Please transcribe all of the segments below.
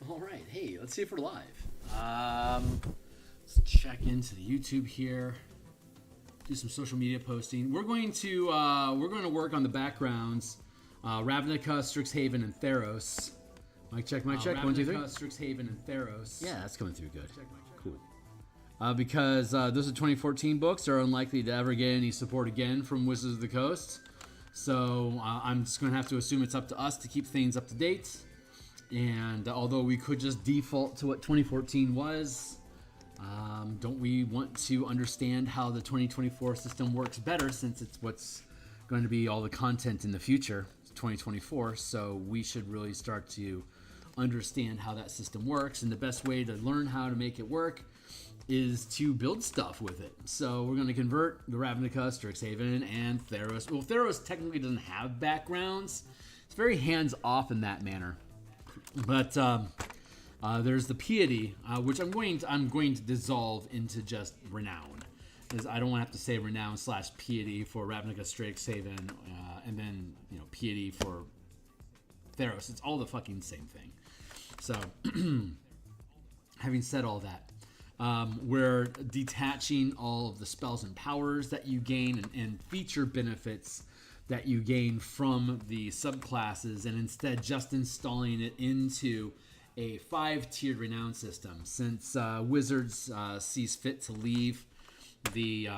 All right, hey, let's see if we're live. Let's check into the YouTube here. Do some social media posting. We're going to work on the backgrounds. Ravnica, Strixhaven, and Theros. Mic check, mic check. 1, 2, 3. Strixhaven, and Theros. Yeah, that's coming through good. Check. Cool. Because those are 2014 books. They're unlikely to ever get any support again from Wizards of the Coast. So I'm just going to have to assume it's up to us to keep things up to date. And although we could just default to what 2014 was, don't we want to understand how the 2024 system works better, since it's what's going to be all the content in the future, 2024. So we should really start to understand how that system works. And the best way to learn how to make it work is to build stuff with it. So we're going to convert the Ravnica, Strixhaven, and Theros. Well, Theros technically doesn't have backgrounds. It's very hands-off in that manner. But there's the piety, which I'm going to dissolve into just renown, because I don't want to have to say renown / piety for Ravnica, Strixhaven, and then piety for Theros. It's all the fucking same thing. So, having said all that, we're detaching all of the spells and powers that you gain and feature benefits that you gain from the subclasses, and instead just installing it into a 5-tiered renown system. Since Wizards sees fit to leave the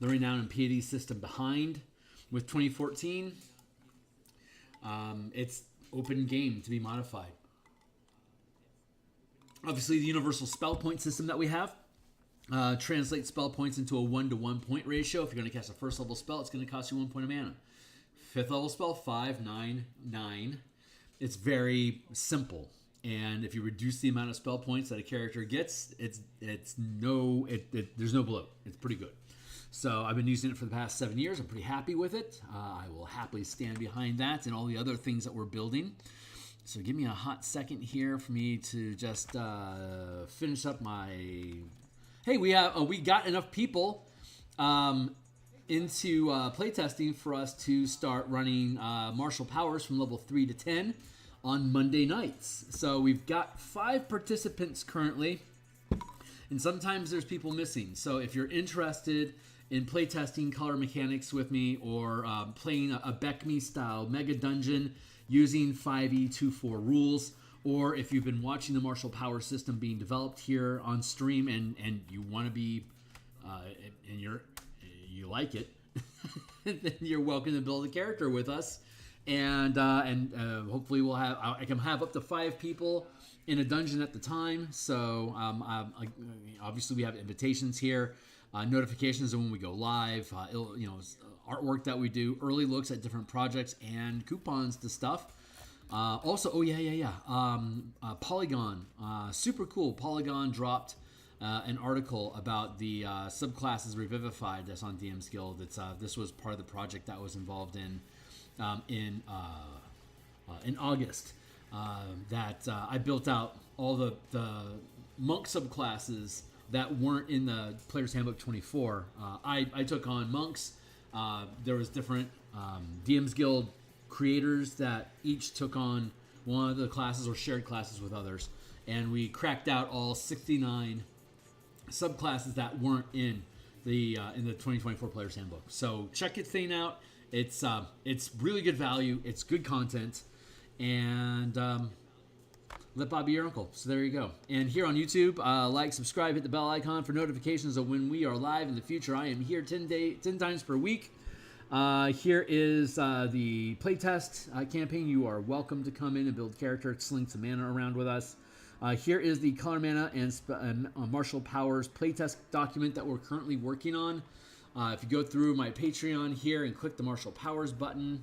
renown and piety system behind with 2014, it's open game to be modified. Obviously, the universal spell point system that we have translates spell points into a 1-to-1 point ratio. If you're going to cast a first level spell, it's going to cost you 1 point of mana. 5th level spell, 5, 9, 9. It's very simple. And if you reduce the amount of spell points that a character gets, there's no bloat. It's pretty good. So I've been using it for the past 7 years. I'm pretty happy with it. I will happily stand behind that and all the other things that we're building. So give me a hot second here for me to just finish up my... Hey, we got enough people into playtesting for us to start running martial powers from level 3 to 10 on Monday nights. So we've got 5 participants currently, and sometimes there's people missing. So if you're interested in playtesting color mechanics with me, or playing a Beck-Me style mega dungeon using 5e24 rules, or if you've been watching the martial power system being developed here on stream and you want to be and you like it, then you're welcome to build a character with us, and hopefully I can have up to 5 people in a dungeon at the time. So obviously we have invitations here, notifications of when we go live, artwork that we do, early looks at different projects, and coupons to stuff. Also, Polygon, super cool. Polygon dropped an article about the Subclasses Revivified that's on DMsGuild. This was part of the project that I was involved in August. That I built out all the monk subclasses that weren't in the Player's Handbook 24. I took on monks. There was different DMsGuild creators that each took on one of the classes or shared classes with others, and we cracked out all 69 subclasses that weren't in the 2024 Player's Handbook. So check it thing out. It's really good value. It's good content, and let Bob be your uncle. So there you go. And here on YouTube, like, subscribe, hit the bell icon for notifications of when we are live in the future. I am here 10 times per week. Here is the playtest campaign. You are welcome to come in and build character, sling some mana around with us. Here is the color mana and martial powers playtest document that we're currently working on. If you go through my Patreon here and click the martial powers button,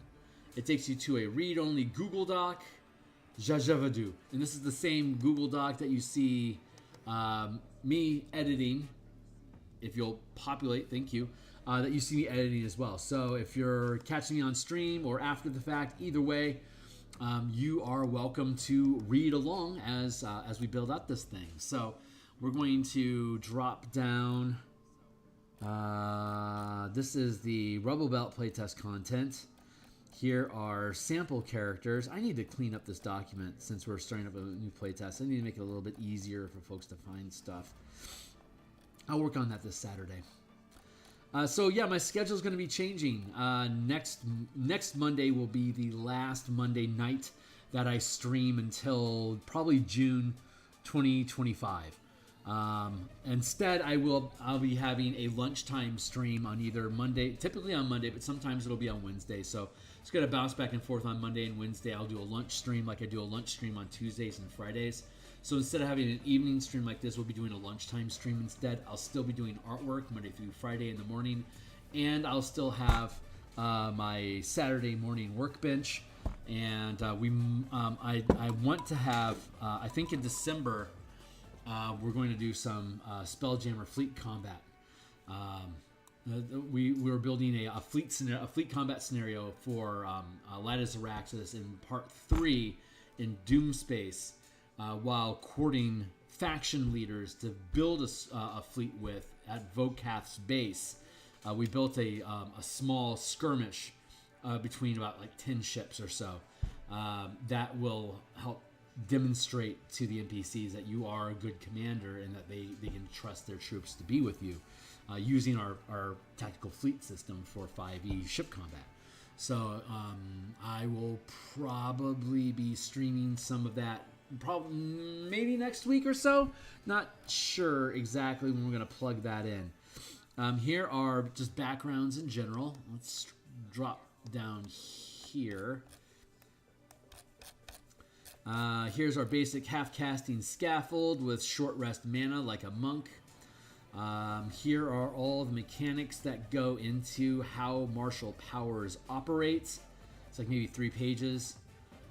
it takes you to a read-only Google Doc. Jajavadu. And this is the same Google Doc that you see me editing. If you'll populate, thank you. That you see me editing as well. So if you're catching me on stream or after the fact, either way, you are welcome to read along as we build out this thing. So we're going to drop down. This is the Rubble Belt playtest content. Here are sample characters. I need to clean up this document since we're starting up a new playtest. I need to make it a little bit easier for folks to find stuff. I'll work on that this Saturday. So yeah, my schedule is going to be changing. Next Monday will be the last Monday night that I stream until probably June 2025. Instead, I'll be having a lunchtime stream on either Monday, typically on Monday, but sometimes it'll be on Wednesday. So it's going to bounce back and forth on Monday and Wednesday. I'll do a lunch stream like I do a lunch stream on Tuesdays and Fridays. So instead of having an evening stream like this, we'll be doing a lunchtime stream instead. I'll still be doing artwork Monday through Friday in the morning, and I'll still have my Saturday morning workbench. And I want to have, I think in December, we're going to do some Spelljammer fleet combat. We're building a fleet combat scenario for Lattice Araxis in Part 3 in Doomspace, while courting faction leaders to build a fleet with at Vokath's base. We built a small skirmish between about like 10 ships or so that will help demonstrate to the NPCs that you are a good commander and that they can trust their troops to be with you, using our tactical fleet system for 5e ship combat. So I will probably be streaming some of that maybe next week or so. Not sure exactly when we're going to plug that in. Here are just backgrounds in general. Let's drop down here. Here's our basic half-casting scaffold with short rest mana like a monk. Here are all the mechanics that go into how martial powers operates. It's like maybe 3 pages.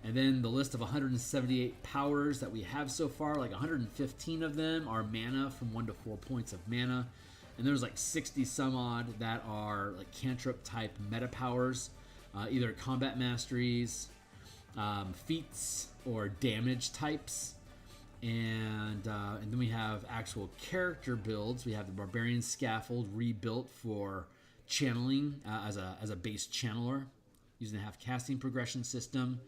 And then the list of 178 powers that we have so far, like 115 of them are mana from 1 to 4 points of mana. And there's like 60 some odd that are like cantrip type meta powers, either combat masteries, feats, or damage types. And then we have actual character builds. We have the Barbarian Scaffold rebuilt for channeling as a base channeler using the half casting progression system.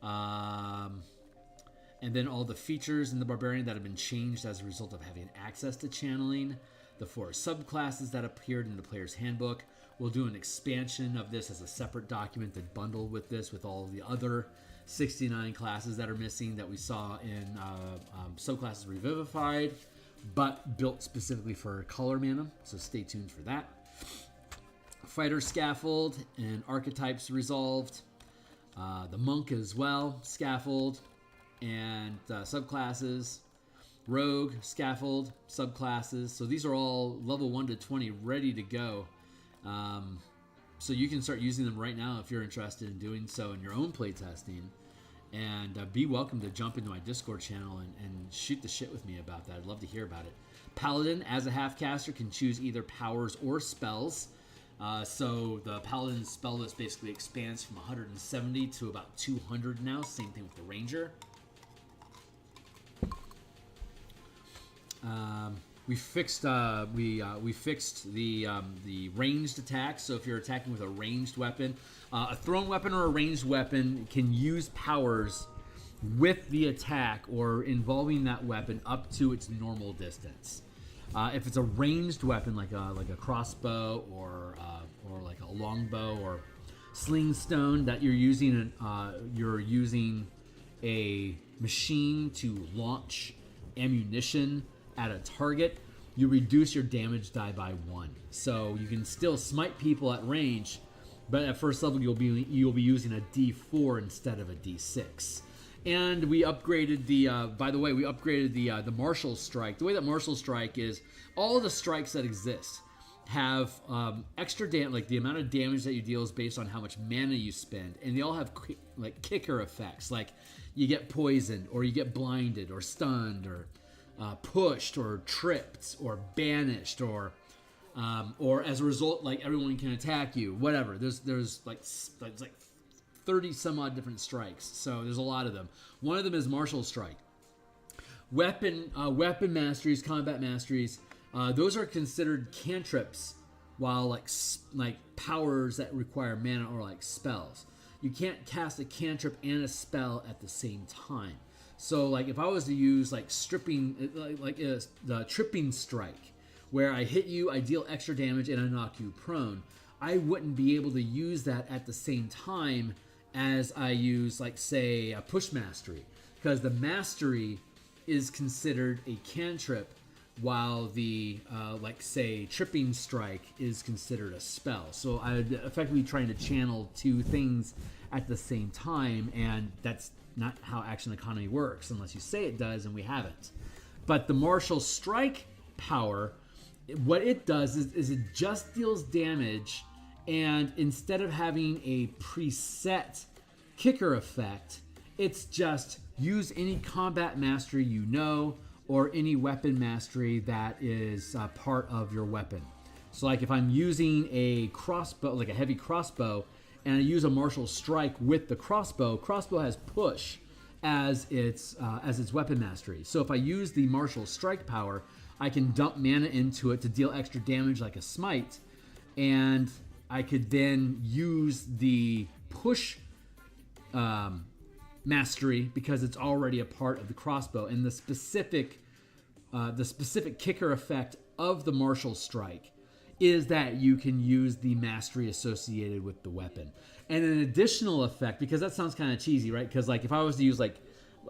And then all the features in the Barbarian that have been changed as a result of having access to channeling. The 4 subclasses that appeared in the player's handbook. We'll do an expansion of this as a separate document that bundled with this with all the other 69 classes that are missing that we saw in Subclasses Revivified, but built specifically for color mana, so stay tuned for that. Fighter Scaffold and Archetypes resolved. The Monk as well, Scaffold and subclasses. Rogue, Scaffold, subclasses. So these are all level 1 to 20 ready to go. So you can start using them right now if you're interested in doing so in your own playtesting. And be welcome to jump into my Discord channel and shoot the shit with me about that. I'd love to hear about it. Paladin, as a half-caster, can choose either powers or spells. So the Paladin spell list basically expands from 170 to about 200 now. Same thing with the Ranger. We fixed the ranged attack. So if you're attacking with a ranged weapon, a thrown weapon or a ranged weapon can use powers with the attack or involving that weapon up to its normal distance. If it's a ranged weapon like a crossbow or like a longbow or sling stone that you're using a machine to launch ammunition at a target, you reduce your damage die by 1. So you can still smite people at range, but at first level you'll be using a D4 instead of a D6. And we upgraded the the Martial Strike. The way that Martial Strike is, all the strikes that exist have extra damage, like the amount of damage that you deal is based on how much mana you spend, and they all have like kicker effects, like you get poisoned or you get blinded or stunned or pushed or tripped or banished or as a result, like everyone can attack you. Whatever. There's like 30 some odd different strikes. So there's a lot of them. One of them is Martial Strike. Weapon masteries, combat masteries. Those are considered cantrips, while like powers that require mana or like spells. you can't cast a cantrip and a spell at the same time. So like if I was to use like the tripping strike, where I hit you, I deal extra damage, and I knock you prone, I wouldn't be able to use that at the same time as I use, like, say, a push mastery, because the mastery is considered a cantrip, while the, like, say, tripping strike is considered a spell. So I'd effectively trying to channel two things at the same time, and that's not how action economy works, unless you say it does, and we haven't. But the martial strike power, what it does is it just deals damage, and instead of having a preset kicker effect, it's just use any combat mastery you know, or any weapon mastery that is part of your weapon. So like if I'm using a crossbow, like a heavy crossbow, and I use a martial strike with the crossbow has push as its weapon mastery. So if I use the martial strike power, I can dump mana into it to deal extra damage like a smite, and I could then use the push mastery because it's already a part of the crossbow. And the specific kicker effect of the martial strike is that you can use the mastery associated with the weapon. And an additional effect, because that sounds kind of cheesy, right? Because like if I was to use like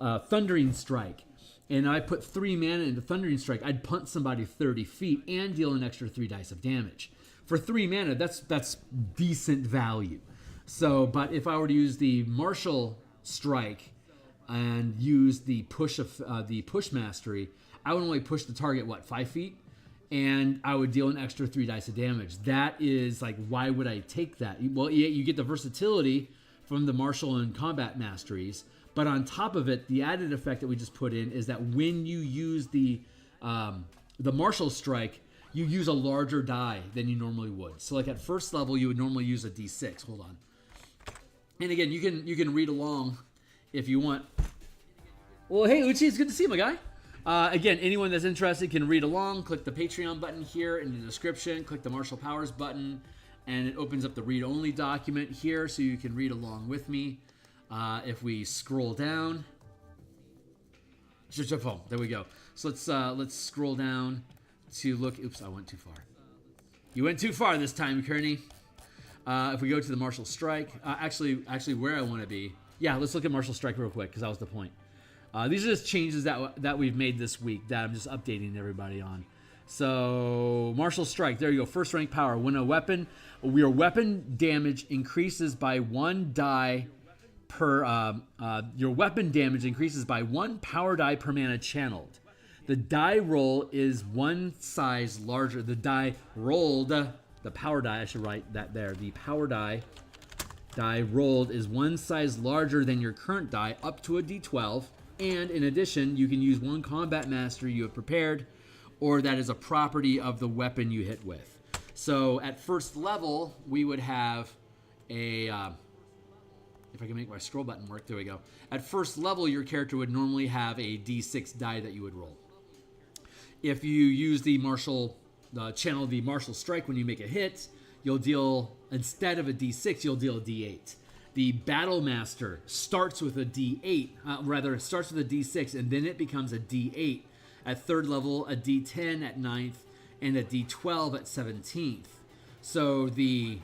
Thundering Strike, and I put 3 mana into Thundering Strike, I'd punt somebody 30 feet and deal an extra 3 dice of damage. For 3 mana, that's decent value. So, but if I were to use the martial strike and use the push mastery, I would only push the target 5 feet, and I would deal an extra 3 dice of damage. That is like, why would I take that? Well, you get the versatility from the martial and combat masteries, but on top of it, the added effect that we just put in is that when you use the martial strike, you use a larger die than you normally would. So like at first level, you would normally use a D6. Hold on. And again, you can read along if you want. Well, hey, Uchi, it's good to see you, my guy. Again, anyone that's interested can read along. Click the Patreon button here in the description. Click the Martial Powers button, and it opens up the read-only document here so you can read along with me. If we scroll down. There we go. So let's scroll down to look. Oops, I went too far. You went too far this time, Kearney. If we go to the Martial Strike, actually where I want to be. Yeah, let's look at Martial Strike real quick because that was the point. These are just changes that we've made this week that I'm just updating everybody on. So Martial Strike, there you go. First rank power. When your weapon damage increases by 1 die per your weapon damage increases by 1 power die per mana channeled. The die roll is 1 size larger. The die rolled, the power die, I should write that there. The power die rolled is 1 size larger than your current die, up to a D12. And in addition, you can use 1 combat mastery you have prepared, or that is a property of the weapon you hit with. So at first level, we would have a, if I can make my scroll button work, there we go. At first level, your character would normally have a D6 die that you would roll. If you use the channel the martial strike when you make a hit, you'll deal, instead of a D6, you'll deal a D8. The Battle Master starts with a D8, it starts with a D6, and then it becomes a D8. At 3rd level, a D10 at 9th, and a D12 at 17th. So the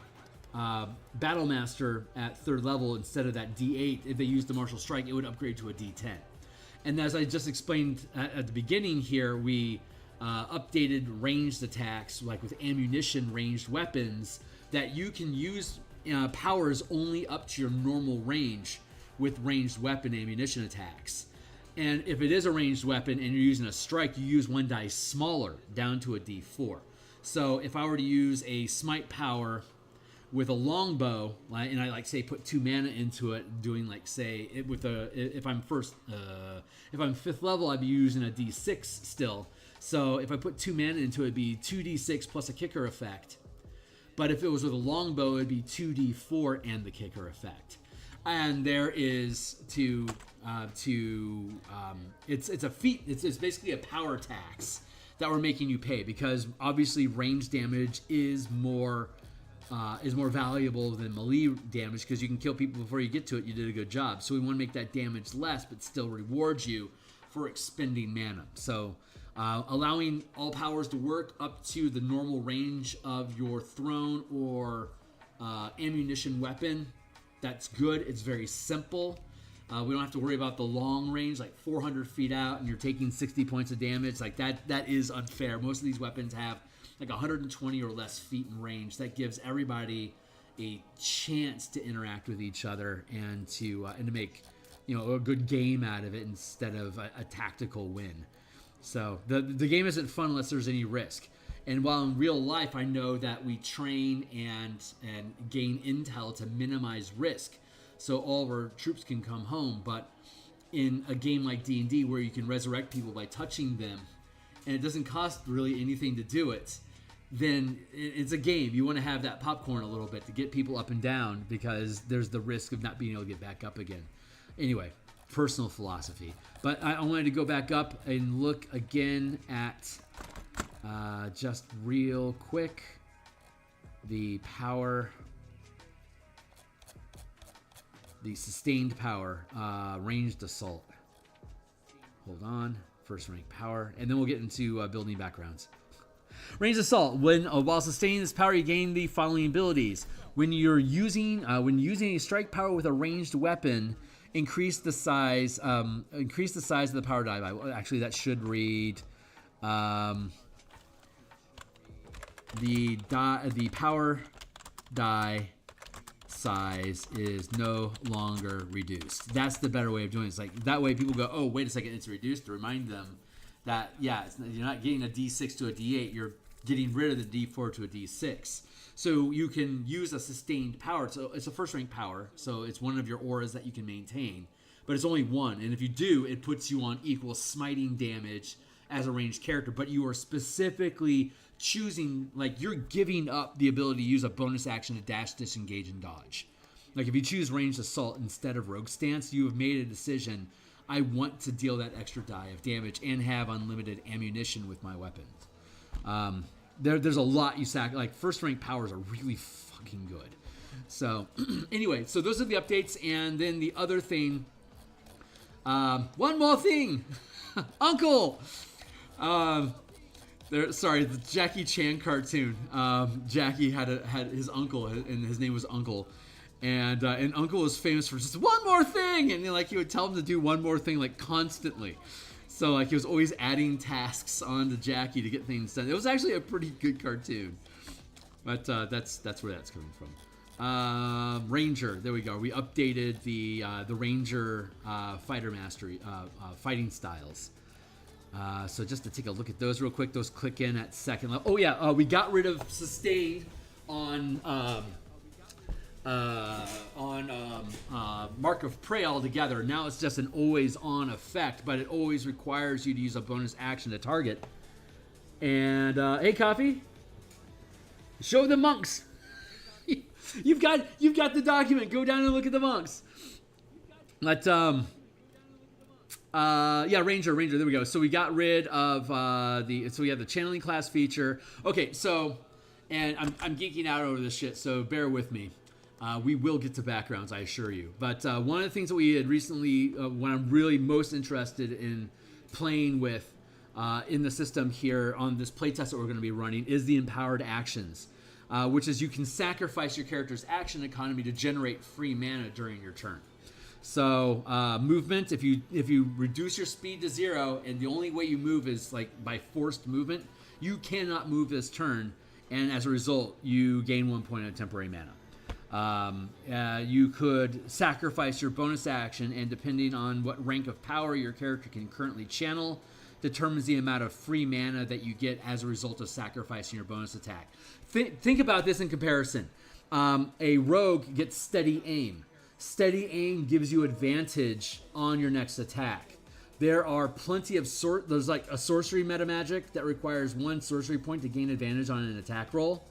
Battle Master at 3rd level, instead of that D8, if they used the Martial Strike, it would upgrade to a D10. And as I just explained at the beginning here, we updated ranged attacks, like with ammunition ranged weapons, that you can use powers only up to your normal range with ranged weapon ammunition attacks. And if it is a ranged weapon and you're using a strike, you use 1 die smaller, down to a D4. So if I were to use a smite power with a longbow, and I say put 2 mana into it, doing if I'm 5th level, I'd be using a D6 still. So if I put 2 mana into it, it'd be 2d6 plus a kicker effect. But if it was with a longbow, it'd be 2d4 and the kicker effect. And there is it's a feat. It's basically a power tax that we're making you pay, because obviously range damage is more is more valuable than melee damage because you can kill people before you get to it. You did a good job. So we want to make that damage less, but still reward you for expending mana. So allowing all powers to work up to the normal range of your throne or ammunition weapon. That's good. It's very simple. We don't have to worry about the long range, like 400 feet out, and you're taking 60 points of damage. Like that is unfair. Most of these weapons have like 120 or less feet in range. That gives everybody a chance to interact with each other and to make a good game out of it instead of a tactical win. So the game isn't fun unless there's any risk. And while in real life I know that we train and gain intel to minimize risk, so all of our troops can come home, but in a game like D&D where you can resurrect people by touching them, and it doesn't cost really anything to do it, then it's a game. You want to have that popcorn a little bit to get people up and down because there's the risk of not being able to get back up again. Anyway, personal philosophy. But I wanted to go back up and look again at, just real quick, the power... The sustained power, ranged assault. Hold on, first rank power, and then we'll get into building backgrounds. Ranged assault. While sustaining this power, you gain the following abilities. When using a strike power with a ranged weapon, increase the size of the power die by. Well, actually, that should read. The power die size is no longer reduced. That's the better way of doing it. It's like that way people go, oh, wait a second, it's reduced, to remind them that, yeah, you're not getting a D6 to a D8, you're getting rid of the D4 to a D6. So you can use a sustained power. So it's a first rank power, so it's one of your auras that you can maintain, but it's only one. And if you do, it puts you on equal smiting damage as a ranged character, but you are specifically choosing, like, you're giving up the ability to use a bonus action to dash, disengage, and dodge. Like, if you choose ranged assault instead of rogue stance, you have made a decision. I want to deal that extra die of damage and have unlimited ammunition with my weapons. There's a lot you sack. Like, first rank powers are really fucking good. So anyway, so those are the updates. And then the other thing, one more thing. Uncle. Sorry, the Jackie Chan cartoon. Jackie had his uncle, and his name was Uncle, and Uncle was famous for just one more thing, and like he would tell him to do one more thing like constantly. So like he was always adding tasks onto Jackie to get things done. It was actually a pretty good cartoon, but that's where that's coming from. Ranger, there we go. We updated the Ranger fighter mastery fighting styles. So just to take a look at those real quick, those click in at second level. Oh yeah, we got rid of sustain on Mark of Prey altogether. Now it's just an always on effect, but it always requires you to use a bonus action to target. And hey, Coffee, show the monks. you've got the document. Go down and look at the monks. But yeah, Ranger, there we go. So we got rid of so we have the channeling class feature. Okay, so, and I'm geeking out over this shit, so bear with me. We will get to backgrounds, I assure you. But one of the things that we had recently, when I'm really most interested in playing with in the system here on this playtest that we're going to be running, is the empowered actions, which is you can sacrifice your character's action economy to generate free mana during your turn. So movement, if you reduce your speed to 0 and the only way you move is like by forced movement, you cannot move this turn, and as a result, you gain 1 point of temporary mana. You could sacrifice your bonus action, and depending on what rank of power your character can currently channel, determines the amount of free mana that you get as a result of sacrificing your bonus attack. Think about this in comparison. A rogue gets steady aim. Steady aim gives you advantage on your next attack. There are plenty of there's like a sorcery meta magic that requires 1 sorcery point to gain advantage on an attack roll.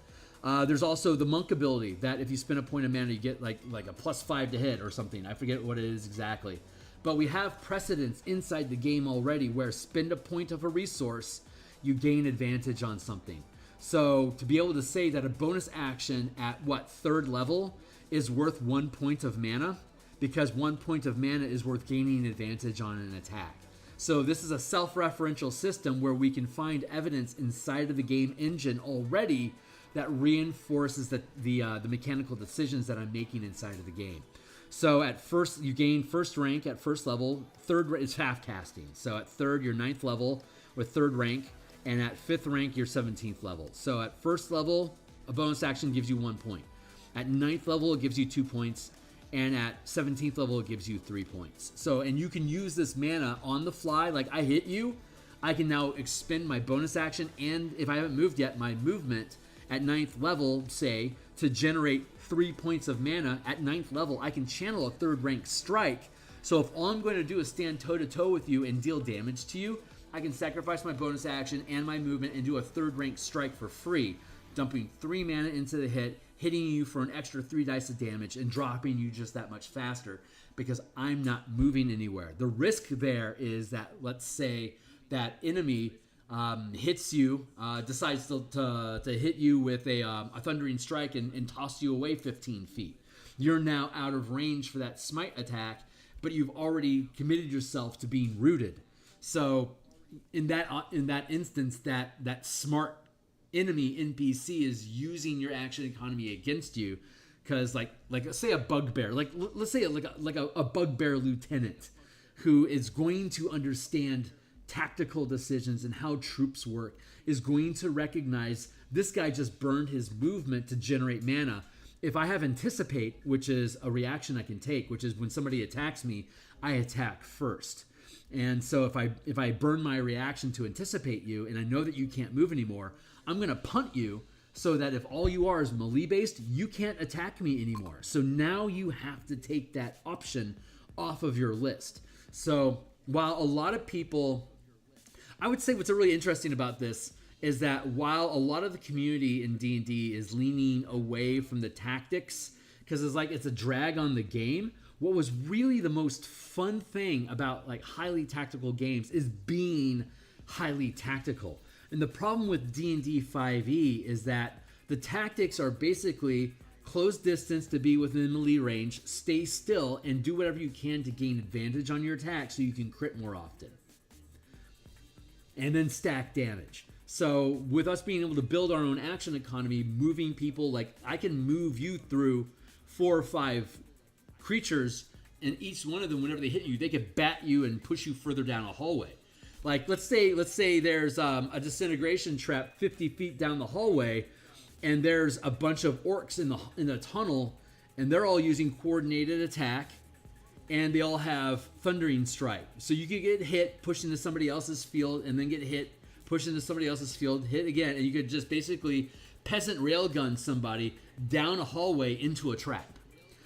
There's also the monk ability that if you spend a point of mana, you get like a +5 to hit or something. I forget what it is exactly. But we have precedents inside the game already where spend a point of a resource, you gain advantage on something. So to be able to say that a bonus action at what, 3rd level is worth 1 point of mana, because 1 point of mana is worth gaining an advantage on an attack. So this is a self-referential system where we can find evidence inside of the game engine already that reinforces the mechanical decisions that I'm making inside of the game. So at first, you gain 1st rank at 1st level. 3rd is half casting. So at 3rd, you're 9th level with 3rd rank, and at 5th rank, you're 17th level. So at 1st level, a bonus action gives you 1 point. At 9th level, it gives you 2 points. And at 17th level, it gives you 3 points. So, and you can use this mana on the fly. Like, I hit you, I can now expend my bonus action, and if I haven't moved yet, my movement at 9th level, say, to generate 3 points of mana. At 9th level, I can channel a 3rd rank strike. So if all I'm going to do is stand toe-to-toe with you and deal damage to you, I can sacrifice my bonus action and my movement and do a 3rd rank strike for free, dumping 3 mana into the hit, hitting you for an extra 3 dice of damage, and dropping you just that much faster because I'm not moving anywhere. The risk there is that, let's say, that enemy hits you, decides to hit you with a thundering strike and toss you away 15 feet. You're now out of range for that smite attack, but you've already committed yourself to being rooted. So in that instance, that smart enemy NPC is using your action economy against you, because like say a bugbear, let's say a bugbear lieutenant who is going to understand tactical decisions and how troops work, is going to recognize this guy just burned his movement to generate mana. If I have anticipate, which is a reaction I can take, which is when somebody attacks me, I attack first. And so if I burn my reaction to anticipate you and I know that you can't move anymore, I'm going to punt you so that if all you are is melee based, you can't attack me anymore. So now you have to take that option off of your list. So while a lot of people, I would say what's really interesting about this is that while a lot of the community in D&D is leaning away from the tactics because it's a drag on the game, what was really the most fun thing about like highly tactical games is being highly tactical. And the problem with D&D 5e is that the tactics are basically close distance to be within melee range, stay still, and do whatever you can to gain advantage on your attack so you can crit more often. And then stack damage. So with us being able to build our own action economy, moving people, like I can move you through 4 or 5 creatures, and each one of them, whenever they hit you, they could bat you and push you further down a hallway. Like let's say there's a disintegration trap 50 feet down the hallway, and there's a bunch of orcs in the tunnel, and they're all using coordinated attack, and they all have thundering strike. So you could get hit, push into somebody else's field, and then get hit, push into somebody else's field, hit again, and you could just basically peasant railgun somebody down a hallway into a trap.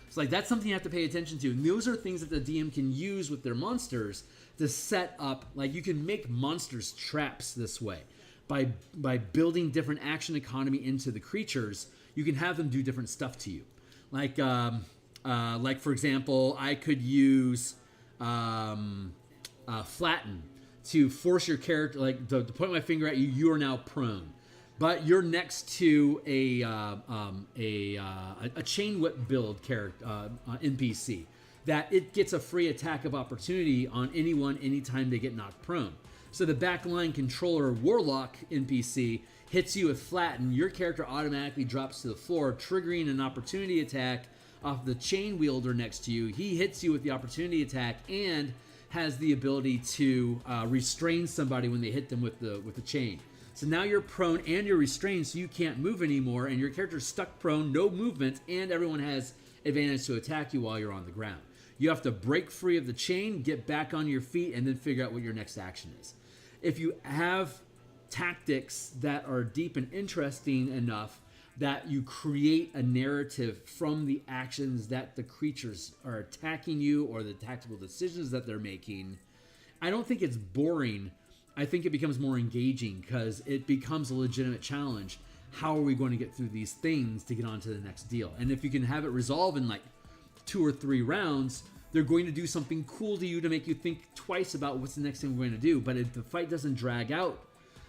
So that's something you have to pay attention to. And those are things that the DM can use with their monsters to set up, like you can make monsters traps this way. By building different action economy into the creatures, you can have them do different stuff to you. Like for example, I could use flatten to force your character, like to point my finger at you. You are now prone, but you're next to a chain whip build character NPC that it gets a free attack of opportunity on anyone anytime they get knocked prone. So the backline controller Warlock NPC hits you with flatten, your character automatically drops to the floor, triggering an opportunity attack off the chain wielder next to you. He hits you with the opportunity attack and has the ability to restrain somebody when they hit them with the chain. So now you're prone and you're restrained, so you can't move anymore, and your character's stuck prone, no movement, and everyone has advantage to attack you while you're on the ground. You have to break free of the chain, get back on your feet, and then figure out what your next action is. If you have tactics that are deep and interesting enough that you create a narrative from the actions that the creatures are attacking you or the tactical decisions that they're making, I don't think it's boring. I think it becomes more engaging because it becomes a legitimate challenge. How are we going to get through these things to get on to the next deal? And if you can have it resolve in 2 or 3 rounds, they're going to do something cool to you to make you think twice about what's the next thing we're going to do. But if the fight doesn't drag out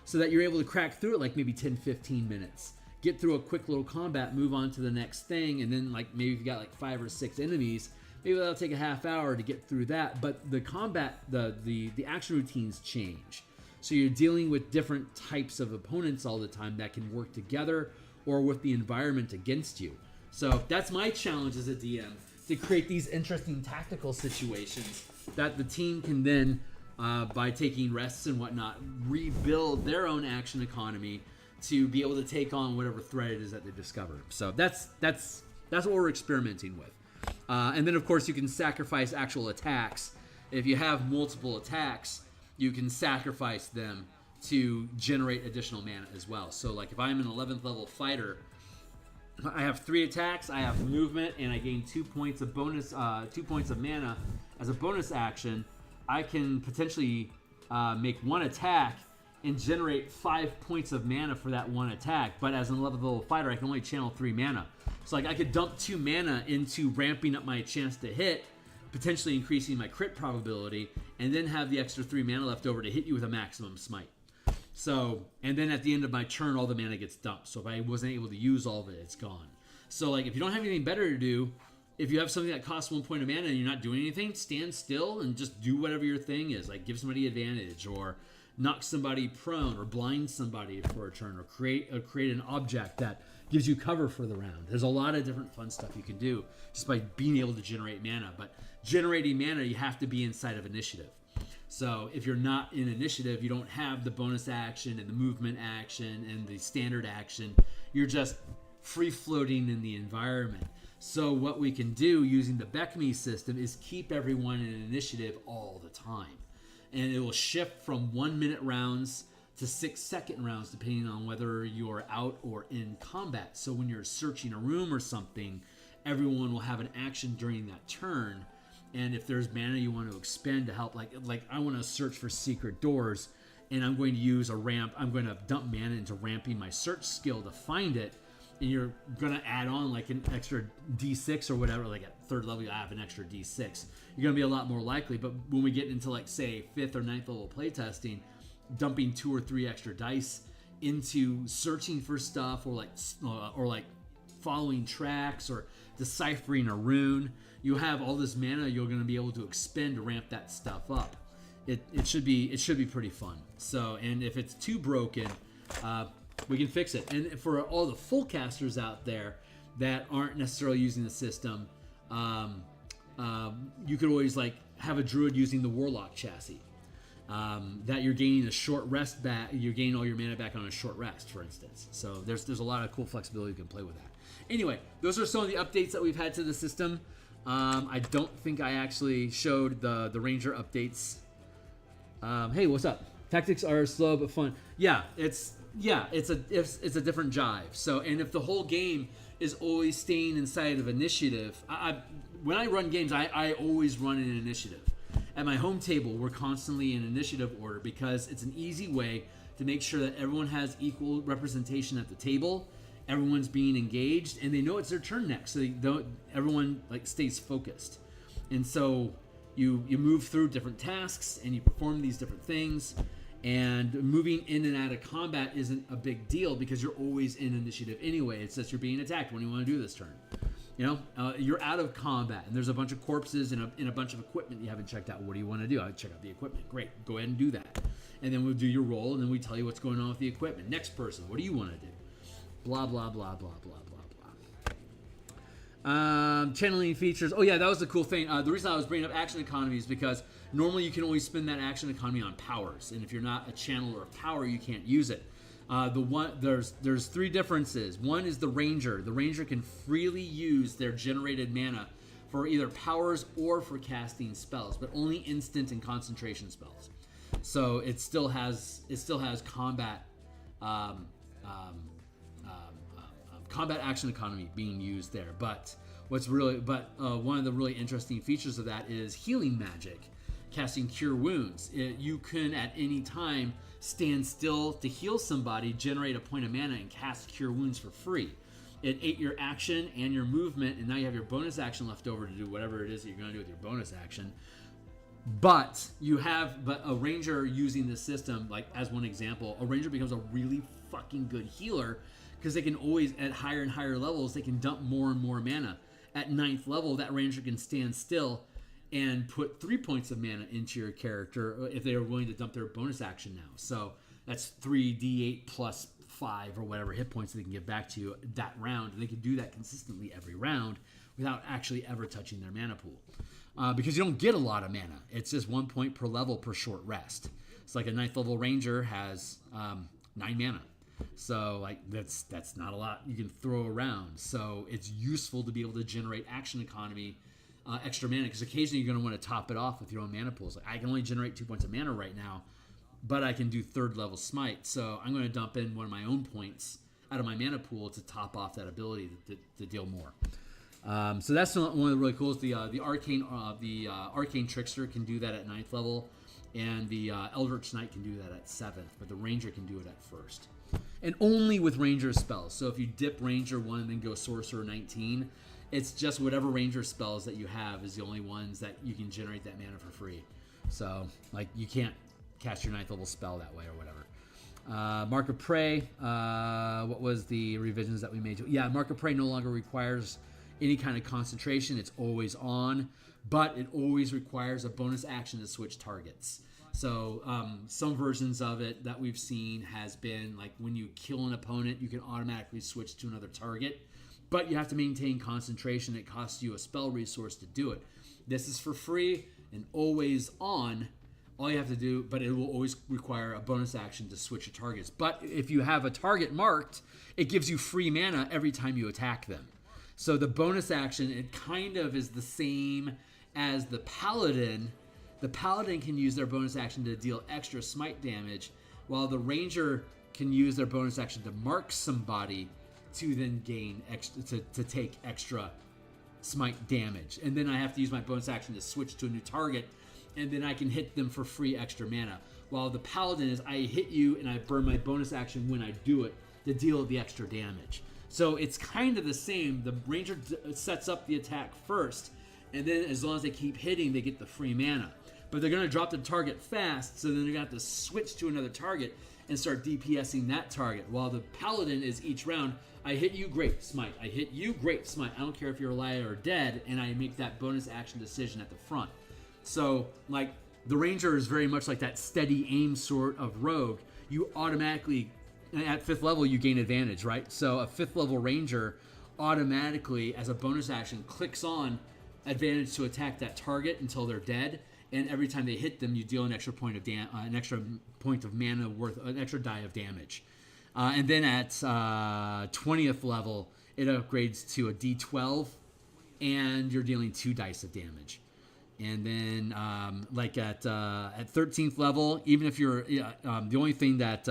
so that you're able to crack through it like maybe 10-15 minutes, get through a quick little combat, move on to the next thing, and then like maybe if you got like 5 or 6 enemies, maybe that'll take a half hour to get through that. But the combat, the action routines change. So you're dealing with different types of opponents all the time that can work together or with the environment against you. So that's my challenge as a DM, to create these interesting tactical situations that the team can then, by taking rests and whatnot, rebuild their own action economy to be able to take on whatever threat it is that they discover. So that's what we're experimenting with. And then, of course, you can sacrifice actual attacks. If you have multiple attacks, you can sacrifice them to generate additional mana as well. So, like, if I'm an 11th level fighter, I have 3 attacks, I have movement, and I gain 2 points of bonus, 2 points of mana as a bonus action. I can potentially make 1 attack and generate 5 points of mana for that 1 attack. But as an 11th level fighter, I can only channel 3 mana. So like I could dump 2 mana into ramping up my chance to hit, potentially increasing my crit probability, and then have the extra 3 mana left over to hit you with a maximum smite. So, and then at the end of my turn, all the mana gets dumped. So if I wasn't able to use all of it, it's gone. So like if you don't have anything better to do, if you have something that costs 1 point of mana and you're not doing anything, stand still and just do whatever your thing is. Like give somebody advantage, or knock somebody prone, or blind somebody for a turn, or create an object that gives you cover for the round. There's a lot of different fun stuff you can do just by being able to generate mana. But generating mana, you have to be inside of initiative. So if you're not in initiative, you don't have the bonus action and the movement action and the standard action. You're just free floating in the environment. So what we can do using the Beckme system is keep everyone in initiative all the time. And it will shift from 1 minute rounds to 6-second rounds, depending on whether you're out or in combat. So when you're searching a room or something, everyone will have an action during that turn. And if there's mana you want to expend to help, like I want to search for secret doors, and I'm going to use a ramp. I'm going to dump mana into ramping my search skill to find it. And you're going to add on like an extra D6 or whatever. Like at 3rd level, you have an extra D6. You're going to be a lot more likely. But when we get into like, say, 5th or 9th level playtesting, dumping 2 or 3 extra dice into searching for stuff, or like following tracks, or deciphering a rune, you have all this mana you're going to be able to expend to ramp that stuff up. It should be pretty fun. So, and if it's too broken, we can fix it. And for all the full casters out there that aren't necessarily using the system, you could always like have a druid using the Warlock chassis. That you're gaining a short rest back. You're gaining all your mana back on a short rest, for instance. So there's a lot of cool flexibility you can play with that. Anyway, those are some of the updates that we've had to the system. I don't think I actually showed the Ranger updates. Hey, what's up? Tactics are slow but fun. Yeah, it's a different jive. So, and if the whole game is always staying inside of initiative, when I run games, I always run in initiative. At my home table, we're constantly in initiative order because it's an easy way to make sure that everyone has equal representation at the table. Everyone's being engaged, and they know it's their turn next, so everyone like stays focused. And so you move through different tasks and you perform these different things. And moving in and out of combat isn't a big deal because you're always in initiative anyway. It's just you're being attacked. What do you want to do this turn? You know, you're out of combat, and there's a bunch of corpses and a bunch of equipment you haven't checked out. What do you want to do? I check out the equipment. Great, go ahead and do that. And then we'll do your roll, and then we tell you what's going on with the equipment. Next person, what do you want to do? Blah, blah, blah, blah, blah, blah, blah. Channeling features. Oh, yeah, that was the cool thing. The reason I was bringing up action economy is because normally you can only spend that action economy on powers. And if you're not a channeler of power, you can't use it. There's 3 differences. One is the Ranger. The Ranger can freely use their generated mana for either powers or for casting spells, but only instant and concentration spells. So it still has combat combat action economy being used there. But one of the really interesting features of that is healing magic, casting Cure Wounds. You can at any time stand still to heal somebody, generate a point of mana, and cast Cure Wounds for free. It ate your action and your movement, and now you have your bonus action left over to do whatever it is that you're going to do with your bonus action. But a ranger using this system, like as one example, a ranger becomes a really fucking good healer because they can always, at higher and higher levels, they can dump more and more mana. At 9th level, that ranger can stand still and put 3 points of mana into your character if they are willing to dump their bonus action now. So that's 3d8 plus 5 or whatever hit points they can give back to you that round. And they can do that consistently every round without actually ever touching their mana pool. Because you don't get a lot of mana. It's just 1 point per level per short rest. It's like a 9th level ranger has 9 mana. So like that's not a lot you can throw around. So it's useful to be able to generate action economy, extra mana, because occasionally you're going to want to top it off with your own mana pools. Like, I can only generate 2 points of mana right now, but I can do 3rd level smite. So I'm going to dump in one of my own points out of my mana pool to top off that ability to deal more. So that's one of the really cool. The arcane trickster can do that at 9th level, and the eldritch knight can do that at 7th, but the ranger can do it at 1st, and only with ranger spells. So if you dip ranger 1 and then go sorcerer 19, it's just whatever ranger spells that you have is the only ones that you can generate that mana for free. So like you can't cast your 9th level spell that way or whatever. Mark of Prey, what was the revisions that we made to? Yeah, Mark of Prey no longer requires any kind of concentration. It's always on, but it always requires a bonus action to switch targets. So some versions of it that we've seen has been like when you kill an opponent, you can automatically switch to another target, but you have to maintain concentration. It costs you a spell resource to do it. This is for free and always on. All you have to do, but it will always require a bonus action to switch your targets. But if you have a target marked, it gives you free mana every time you attack them. So the bonus action, it kind of is the same as the Paladin. The Paladin can use their bonus action to deal extra smite damage, while the Ranger can use their bonus action to mark somebody to then gain extra, to take extra smite damage. And then I have to use my bonus action to switch to a new target, and then I can hit them for free extra mana. While the Paladin is, I hit you and I burn my bonus action when I do it to deal the extra damage. So it's kind of the same. The Ranger sets up the attack first, and then as long as they keep hitting, they get the free mana. But they're going to drop the target fast, so then they're going to have to switch to another target and start DPSing that target. While the Paladin is each round, I hit you, great, smite. I hit you, great, smite. I don't care if you're alive or dead, and I make that bonus action decision at the front. So, like, the Ranger is very much like that steady aim sort of rogue. You automatically, at 5th level, you gain advantage, right? So a 5th level Ranger automatically, as a bonus action, clicks on advantage to attack that target until they're dead. And every time they hit them, you deal an extra point of mana worth, an extra die of damage. And then at 20th level, it upgrades to a D12, and you're dealing 2 dice of damage. And then, like at 13th level, even if you're the only thing that,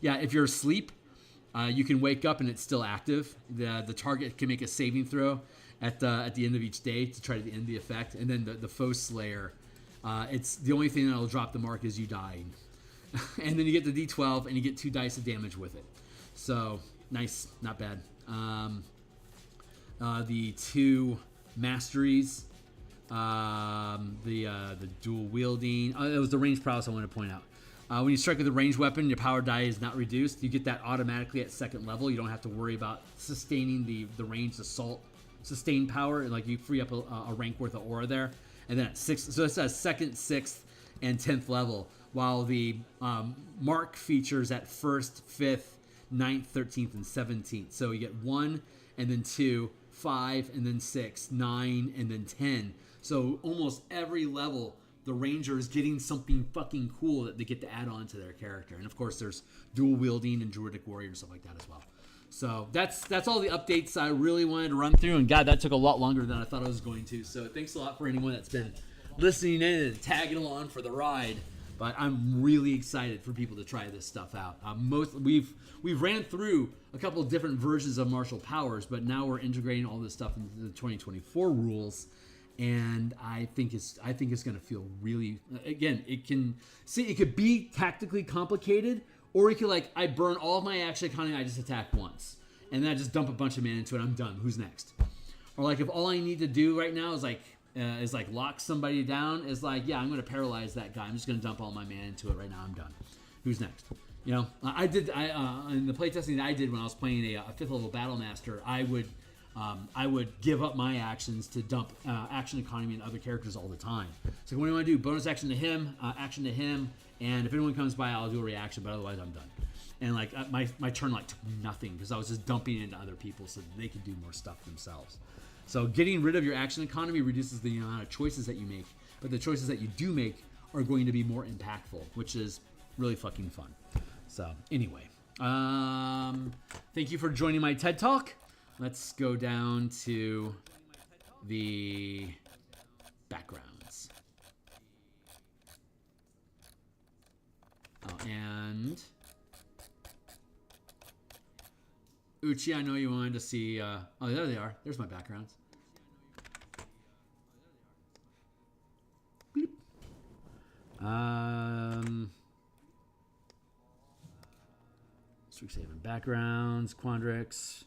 if you're asleep, you can wake up and it's still active. The target can make a saving throw at the end of each day to try to end the effect. And then the foe slayer, it's the only thing that will drop the mark is you dying. And then you get the D12 and you get 2 dice of damage with it. So nice, not bad. The 2 masteries. The dual wielding. It was the range prowess I wanted to point out. When you strike with a ranged weapon, your power die is not reduced. You get that automatically at 2nd level. You don't have to worry about sustaining the ranged assault sustained power. Like you free up a rank worth of aura there. And then at 6th, so it's at 2nd, 6th, and 10th level. While the mark features at 1st, 5th, 9th, 13th, and 17th. So you get 1, and then 2, 5, and then 6, 9, and then 10. So almost every level, the Ranger is getting something fucking cool that they get to add on to their character. And of course, there's dual wielding and druidic warrior and stuff like that as well. So that's all the updates I really wanted to run through. And God, that took a lot longer than I thought I was going to. So thanks a lot for anyone that's been listening in and tagging along for the ride. But I'm really excited for people to try this stuff out. We've ran through a couple of different versions of martial powers, but now we're integrating all this stuff into the 2024 rules, and I think it's going to feel really. Again, it could be tactically complicated, or it could I burn all of my action economy, I just attack once, and then I just dump a bunch of mana into it. I'm done. Who's next? Or if all I need to do right now is is like lock somebody down, is like, yeah, I'm going to paralyze that guy. I'm just going to dump all my mana into it right now. I'm done. Who's next? You know, I in the playtesting that I did when I was playing a 5th level Battle Master, I would give up my actions to dump action economy and other characters all the time. So what do you want to do? Bonus action to him, and if anyone comes by, I'll do a reaction, but otherwise I'm done. And like my turn like took nothing because I was just dumping into other people so that they could do more stuff themselves. So getting rid of your action economy reduces the amount of choices that you make, but the choices that you do make are going to be more impactful, which is really fucking fun. So anyway, thank you for joining my TED Talk. Let's go down to the backgrounds. Oh, and Uchi, I know you wanted to see. Oh, there they are. There's my backgrounds. Beep. Strixhaven backgrounds, Quandrix,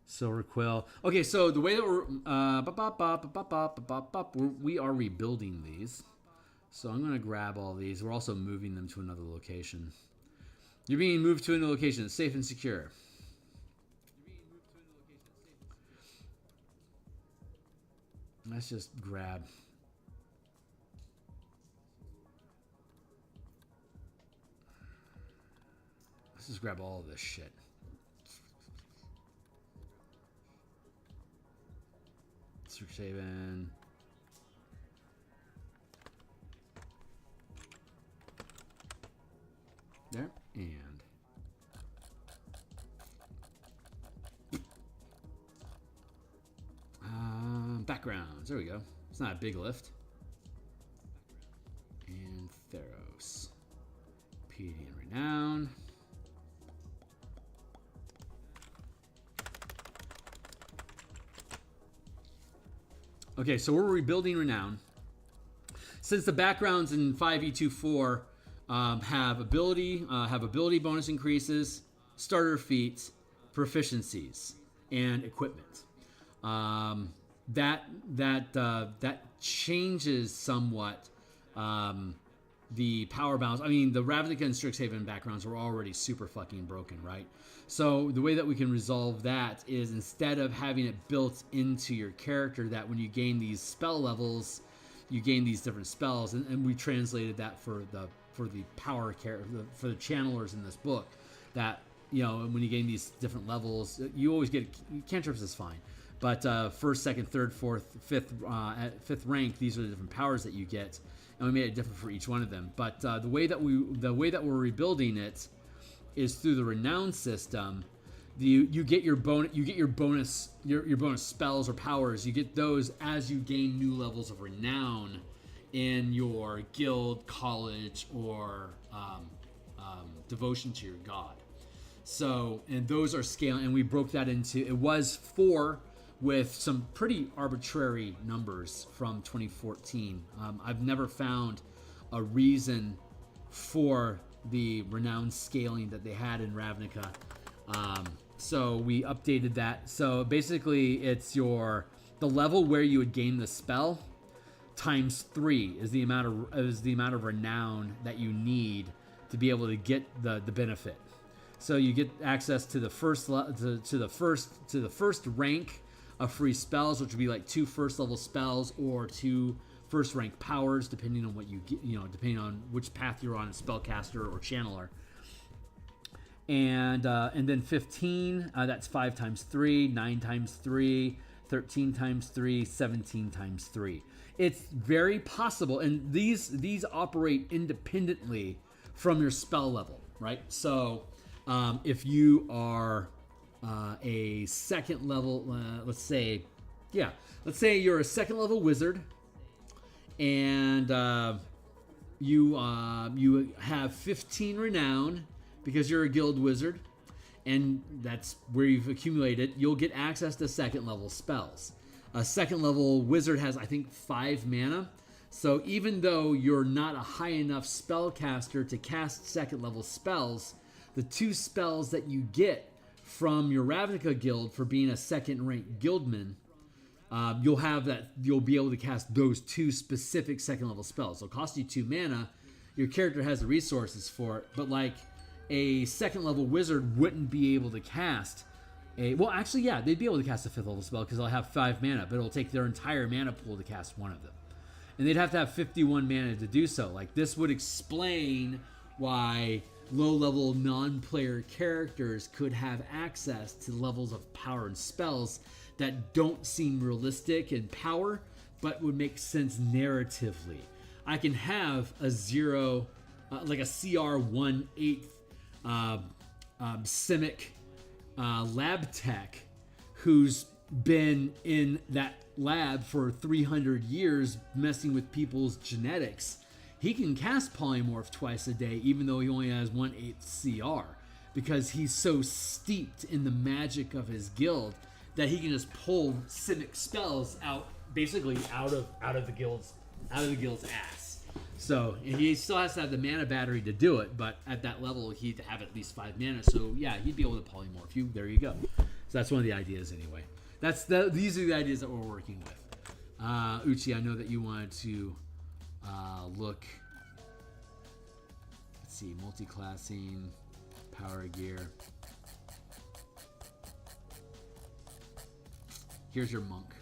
Silver Quill. Okay, so the way that we are rebuilding these. So I'm going to grab all these. We're also moving them to another location. You're being moved to a new location. It's safe and secure. Let's just grab. Let's just grab all of this shit. Strixhaven. There. And backgrounds. There we go. It's not a big lift. And Theros. Piety and Renown. Okay, so we're rebuilding Renown. Since the backgrounds in 5e24 have ability bonus increases, starter feats, proficiencies, and equipment. That changes somewhat the power balance. I mean, the Ravnica and Strixhaven backgrounds were already super fucking broken, right? So the way that we can resolve that is instead of having it built into your character that when you gain these spell levels, you gain these different spells, and we translated that for the power character, for the channelers in this book, that, you know, when you gain these different levels, you always get cantrips is fine. But first, second, third, fourth, fifth, at fifth rank, these are the different powers that you get, and we made it different for each one of them. But the way that we're rebuilding it is through the renown system. You get your bonus spells or powers. You get those as you gain new levels of renown in your guild, college, or devotion to your god. So, and those are scaling, and we broke that into, it was 4 with some pretty arbitrary numbers from 2014. I've never found a reason for the renown scaling that they had in Ravnica. So we updated that. So basically it's the level where you would gain the spell times 3 is the amount of renown that you need to be able to get the benefit. So you get access to the first rank of free spells, which would be like 2 first level spells or 2 first rank powers, depending on what you get, depending on which path you're on, a spellcaster or channeler. And then 15, that's 5 times 3, 9 times 3, 13 times 3, 17 times 3. It's very possible, and these operate independently from your spell level, right? So if you are a second level, let's say you're a second level wizard, and you have 15 renown because you're a guild wizard, and that's where you've accumulated. You'll get access to second level spells. A second level wizard has, I think, 5 mana. So even though you're not a high enough spellcaster to cast second level spells, the 2 spells that you get from your Ravnica guild for being a second rank guildman you'll have that. You'll be able to cast those 2 specific 2nd level spells. So it'll cost you 2 mana. Your character has the resources for it, but like a 2nd level wizard wouldn't be able to cast a. Well, actually, yeah, they'd be able to cast a 5th level spell because they'll have 5 mana, but it'll take their entire mana pool to cast one of them, and they'd have to have 51 mana to do so. Like this would explain why low-level non-player characters could have access to levels of power and spells that don't seem realistic in power, but would make sense narratively. I can have a 0, like a CR 1/8 Simic lab tech who's been in that lab for 300 years messing with people's genetics. He can cast Polymorph twice a day, even though he only has 1/8 CR, because he's so steeped in the magic of his guild that he can just pull Simic spells out, basically out of the guild's ass. So he still has to have the mana battery to do it, but at that level he'd have at least 5 mana. So yeah, he'd be able to polymorph you. There you go. So that's one of the ideas anyway. These are the ideas that we're working with. Uchi, I know that you wanted to look. Let's see, multi-classing, power gear. Here's your monk.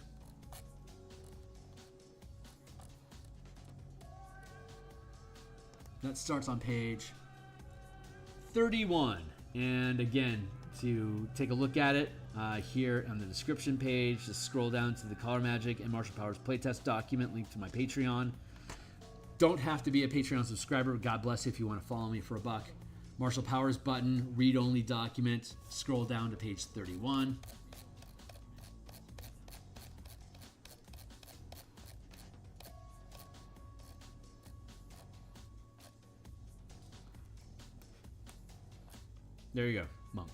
That starts on page 31. And again, to take a look at it, here on the description page, just scroll down to the Color Magic and Martial Powers playtest document linked to my Patreon. Don't have to be a Patreon subscriber. God bless you if you want to follow me for $1. Martial Powers button, read-only document. Scroll down to page 31. There you go, monk.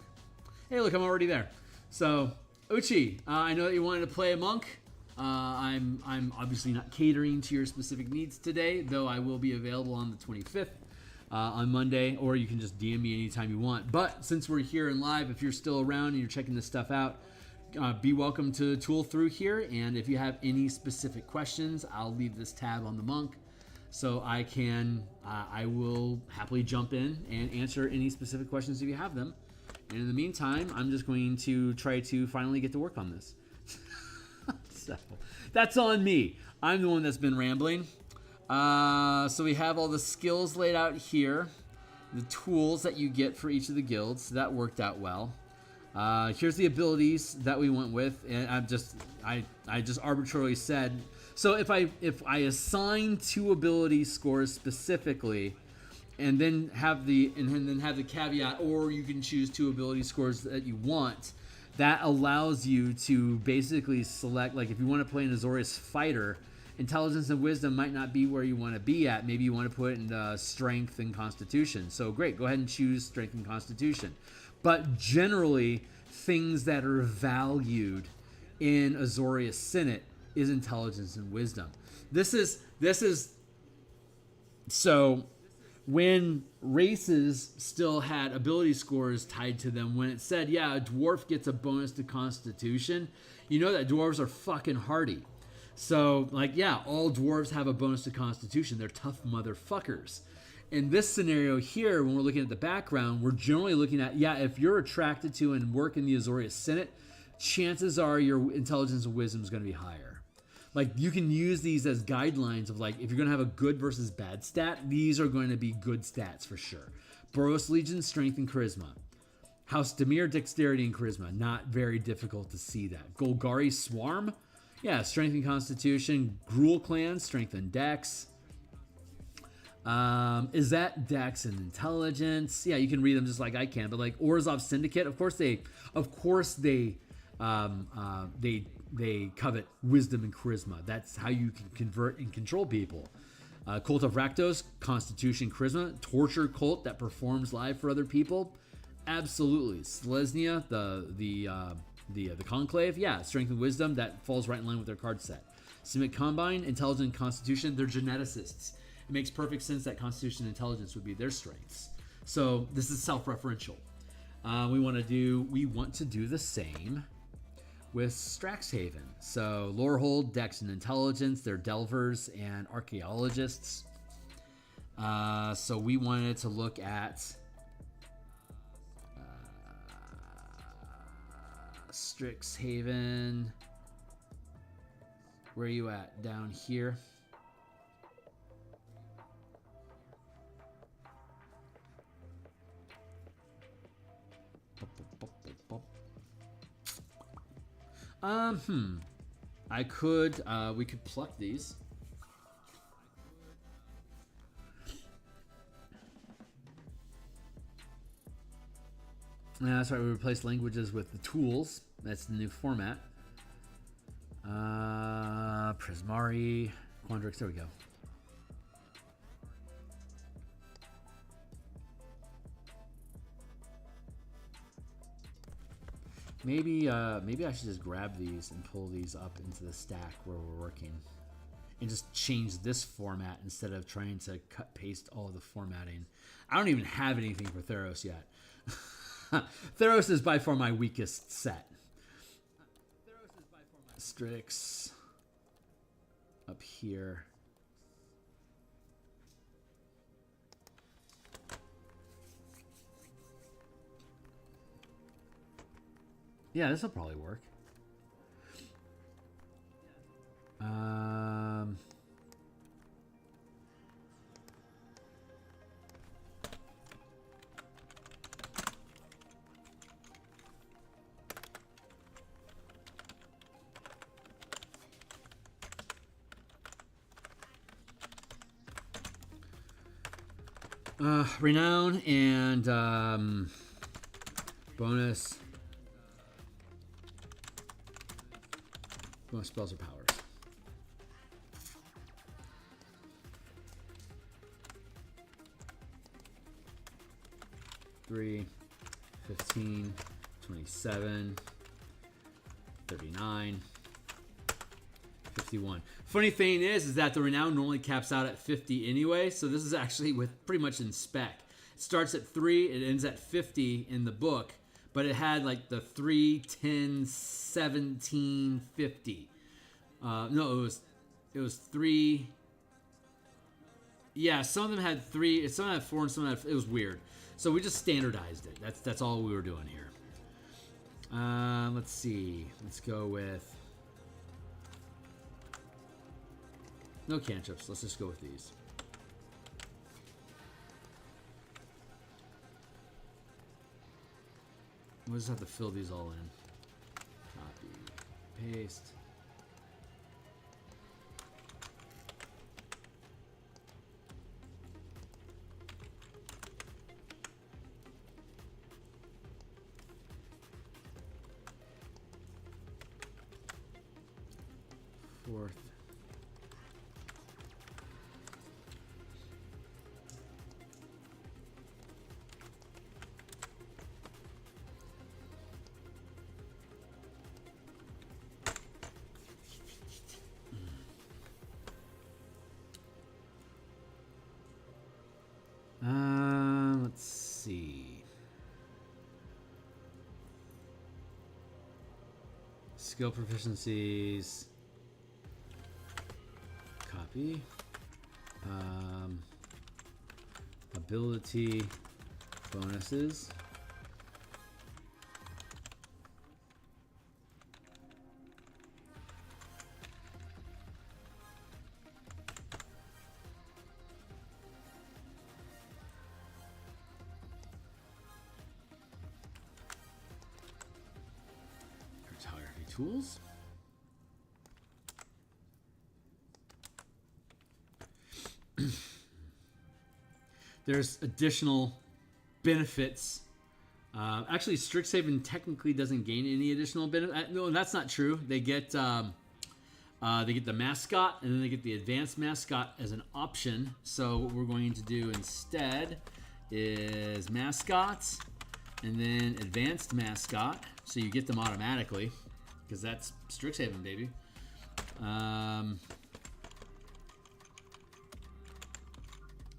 Hey, look, I'm already there. So, Uchi, I know that you wanted to play a monk. I'm obviously not catering to your specific needs today, though I will be available on the 25th on Monday, or you can just DM me anytime you want. But since we're here and live, if you're still around and you're checking this stuff out, be welcome to tool through here. And if you have any specific questions, I'll leave this tab on the monk, so I will happily jump in and answer any specific questions if you have them. And in the meantime, I'm just going to try to finally get to work on this. So that's on me. I'm the one that's been rambling. So we have all the skills laid out here, the tools that you get for each of the guilds. So that worked out well. Here's the abilities that we went with, and I just arbitrarily said. So if I assign 2 ability scores specifically, and then have the caveat, or you can choose 2 ability scores that you want, that allows you to basically select, like if you want to play an Azorius fighter, intelligence and wisdom might not be where you want to be at. Maybe you want to put it in strength and constitution. So great, go ahead and choose strength and constitution. But generally, things that are valued in Azorius Senate is intelligence and wisdom. This is so when races still had ability scores tied to them, when it said, yeah, a dwarf gets a bonus to constitution, you know that dwarves are fucking hardy. So, like, yeah, all dwarves have a bonus to constitution. They're tough motherfuckers. In this scenario here, when we're looking at the background, we're generally looking at, yeah, if you're attracted to and work in the Azorius Senate, chances are your intelligence and wisdom is going to be higher. Like, you can use these as guidelines of, like, if you're going to have a good versus bad stat, these are going to be good stats for sure. Boros Legion, strength and charisma. House Demir, dexterity and charisma. Not very difficult to see that. Golgari Swarm, yeah, strength and constitution. Gruul Clan, strength and dex. Is that dex and intelligence? Yeah, you can read them just like I can. But like Orzhov Syndicate, of course they covet wisdom and charisma. That's how you can convert and control people. Cult of Rakdos, constitution, charisma. Torture cult that performs live for other people. Absolutely. Selesnya, the conclave, yeah, strength and wisdom, that falls right in line with their card set. Simic Combine, intelligence and constitution, they're geneticists. It makes perfect sense that constitution and intelligence would be their strengths. So this is self-referential. We want to do the same with Strixhaven. So Lorehold, Dex, and Intelligence. They're delvers and archaeologists. So we wanted to look at Strixhaven. Where are you at? Down here. We could pluck these. That's right, we replace languages with the tools. That's the new format. Prismari, Quandrix, there we go. Maybe I should just grab these and pull these up into the stack where we're working. And just change this format instead of trying to cut paste all of the formatting. I don't even have anything for Theros yet. Theros is by far my weakest set. Strix up here. Yeah, this will probably work. Renown and bonus spells or powers. Three, 15, 27, 39, 51. Funny thing is that the renown normally caps out at 50 anyway, so this is actually with pretty much in spec. It starts at 3, it ends at 50 in the book, but it had like the 3, 10, 17, 50. No, it was 3. Yeah, some of them had 3, some had 4, and some had. It was weird. So we just standardized it. That's all we were doing here. Let's see. Let's go with no cantrips. Let's just go with these. We'll just have to fill these all in. Copy, paste. Fourth. Let's see. Skill proficiencies. Copy. Ability bonuses. Cartography tools. There's additional benefits. Actually, Strixhaven technically doesn't gain any additional benefit. No, that's not true. They get the mascot, and then they get the advanced mascot as an option. So what we're going to do instead is mascots, and then advanced mascot. So you get them automatically, because that's Strixhaven, baby.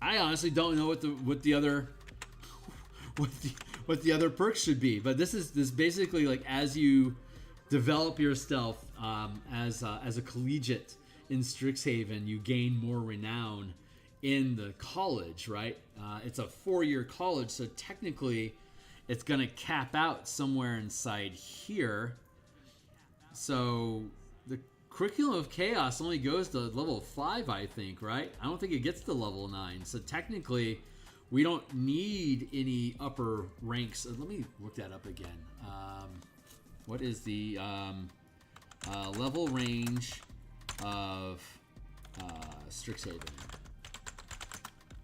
I honestly don't know what the other perks should be, but this basically like as you develop your stealth as a collegiate in Strixhaven. You gain more renown in the college, right? It's a 4-year college, so technically it's going to cap out somewhere inside here. So the Curriculum of Chaos only goes to level 5, I think, right? I don't think it gets to level 9. So technically, we don't need any upper ranks. Let me look that up again. What is the level range of Strixhaven?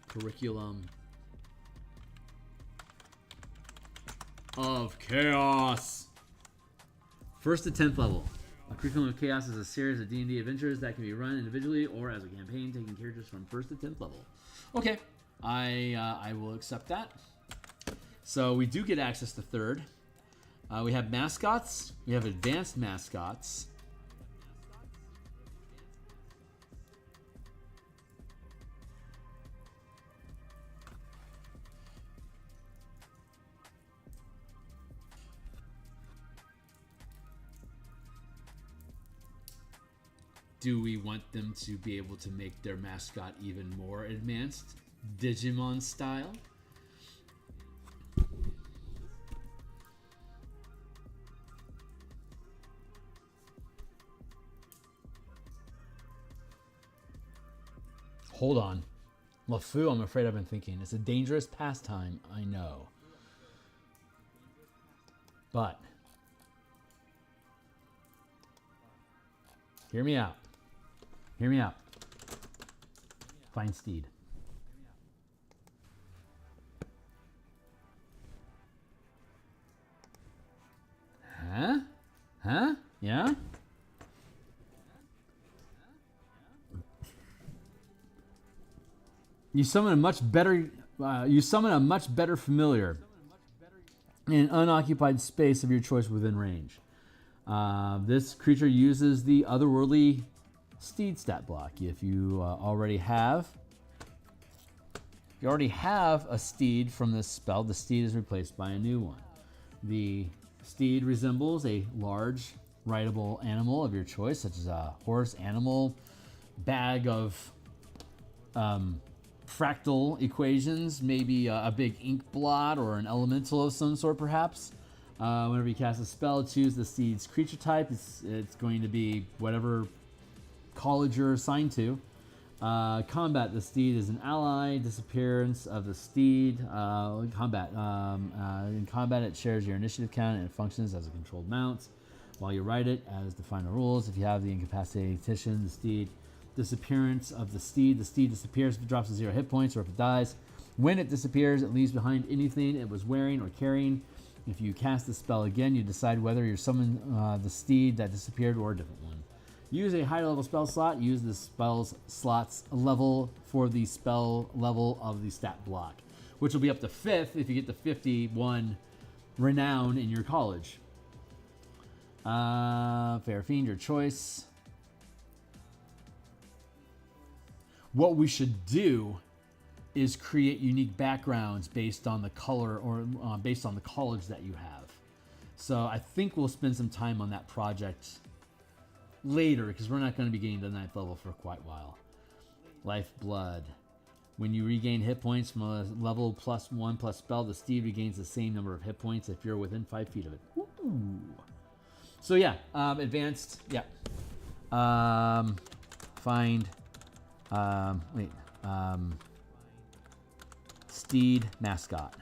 Curriculum of Chaos. 1st to 10th level. A Curriculum of Chaos is a series of D&D adventures that can be run individually or as a campaign, taking characters from 1st to 10th level. Okay, I will accept that. So we do get access to 3rd. We have mascots. We have advanced mascots. Do we want them to be able to make their mascot even more advanced, Digimon style? Hold on. LeFou, I'm afraid I've been thinking. It's a dangerous pastime, I know. But hear me out. Hear me out. Find Steed. Huh? Huh? Yeah? You summon a much better familiar in an unoccupied space of your choice within range. This creature uses the otherworldly Steed stat block. If you already have a Steed from this spell, the Steed is replaced by a new one. The Steed resembles a large rideable animal of your choice, such as a horse, animal, bag of fractal equations, maybe a big ink blot or an elemental of some sort, perhaps. Whenever you cast a spell, choose the Steed's creature type. It's going to be whatever college you're assigned to. Combat, the Steed is an ally. Disappearance of the Steed. Combat. In combat, it shares your initiative count and it functions as a controlled mount while you ride it, as defined in the rules. If you have the incapacitating the Steed. Disappearance of the Steed disappears if it drops to 0 hit points or if it dies. When it disappears, it leaves behind anything it was wearing or carrying. If you cast the spell again, you decide whether you summon the Steed that disappeared or a different one. Use a higher level spell slot. Use the spell's slot's level for the spell level of the stat block, which will be up to 5th if you get the 51 renown in your college. Fair Fiend, your choice. What we should do is create unique backgrounds based on the color or based on the college that you have. So I think we'll spend some time on that project later because we're not going to be getting to the 9th level for quite a while. Lifeblood. When you regain hit points from a level +1 plus spell, the Steed regains the same number of hit points if you're within 5 feet of it. Ooh. So yeah, advanced. Yeah. Find. Steed mascot.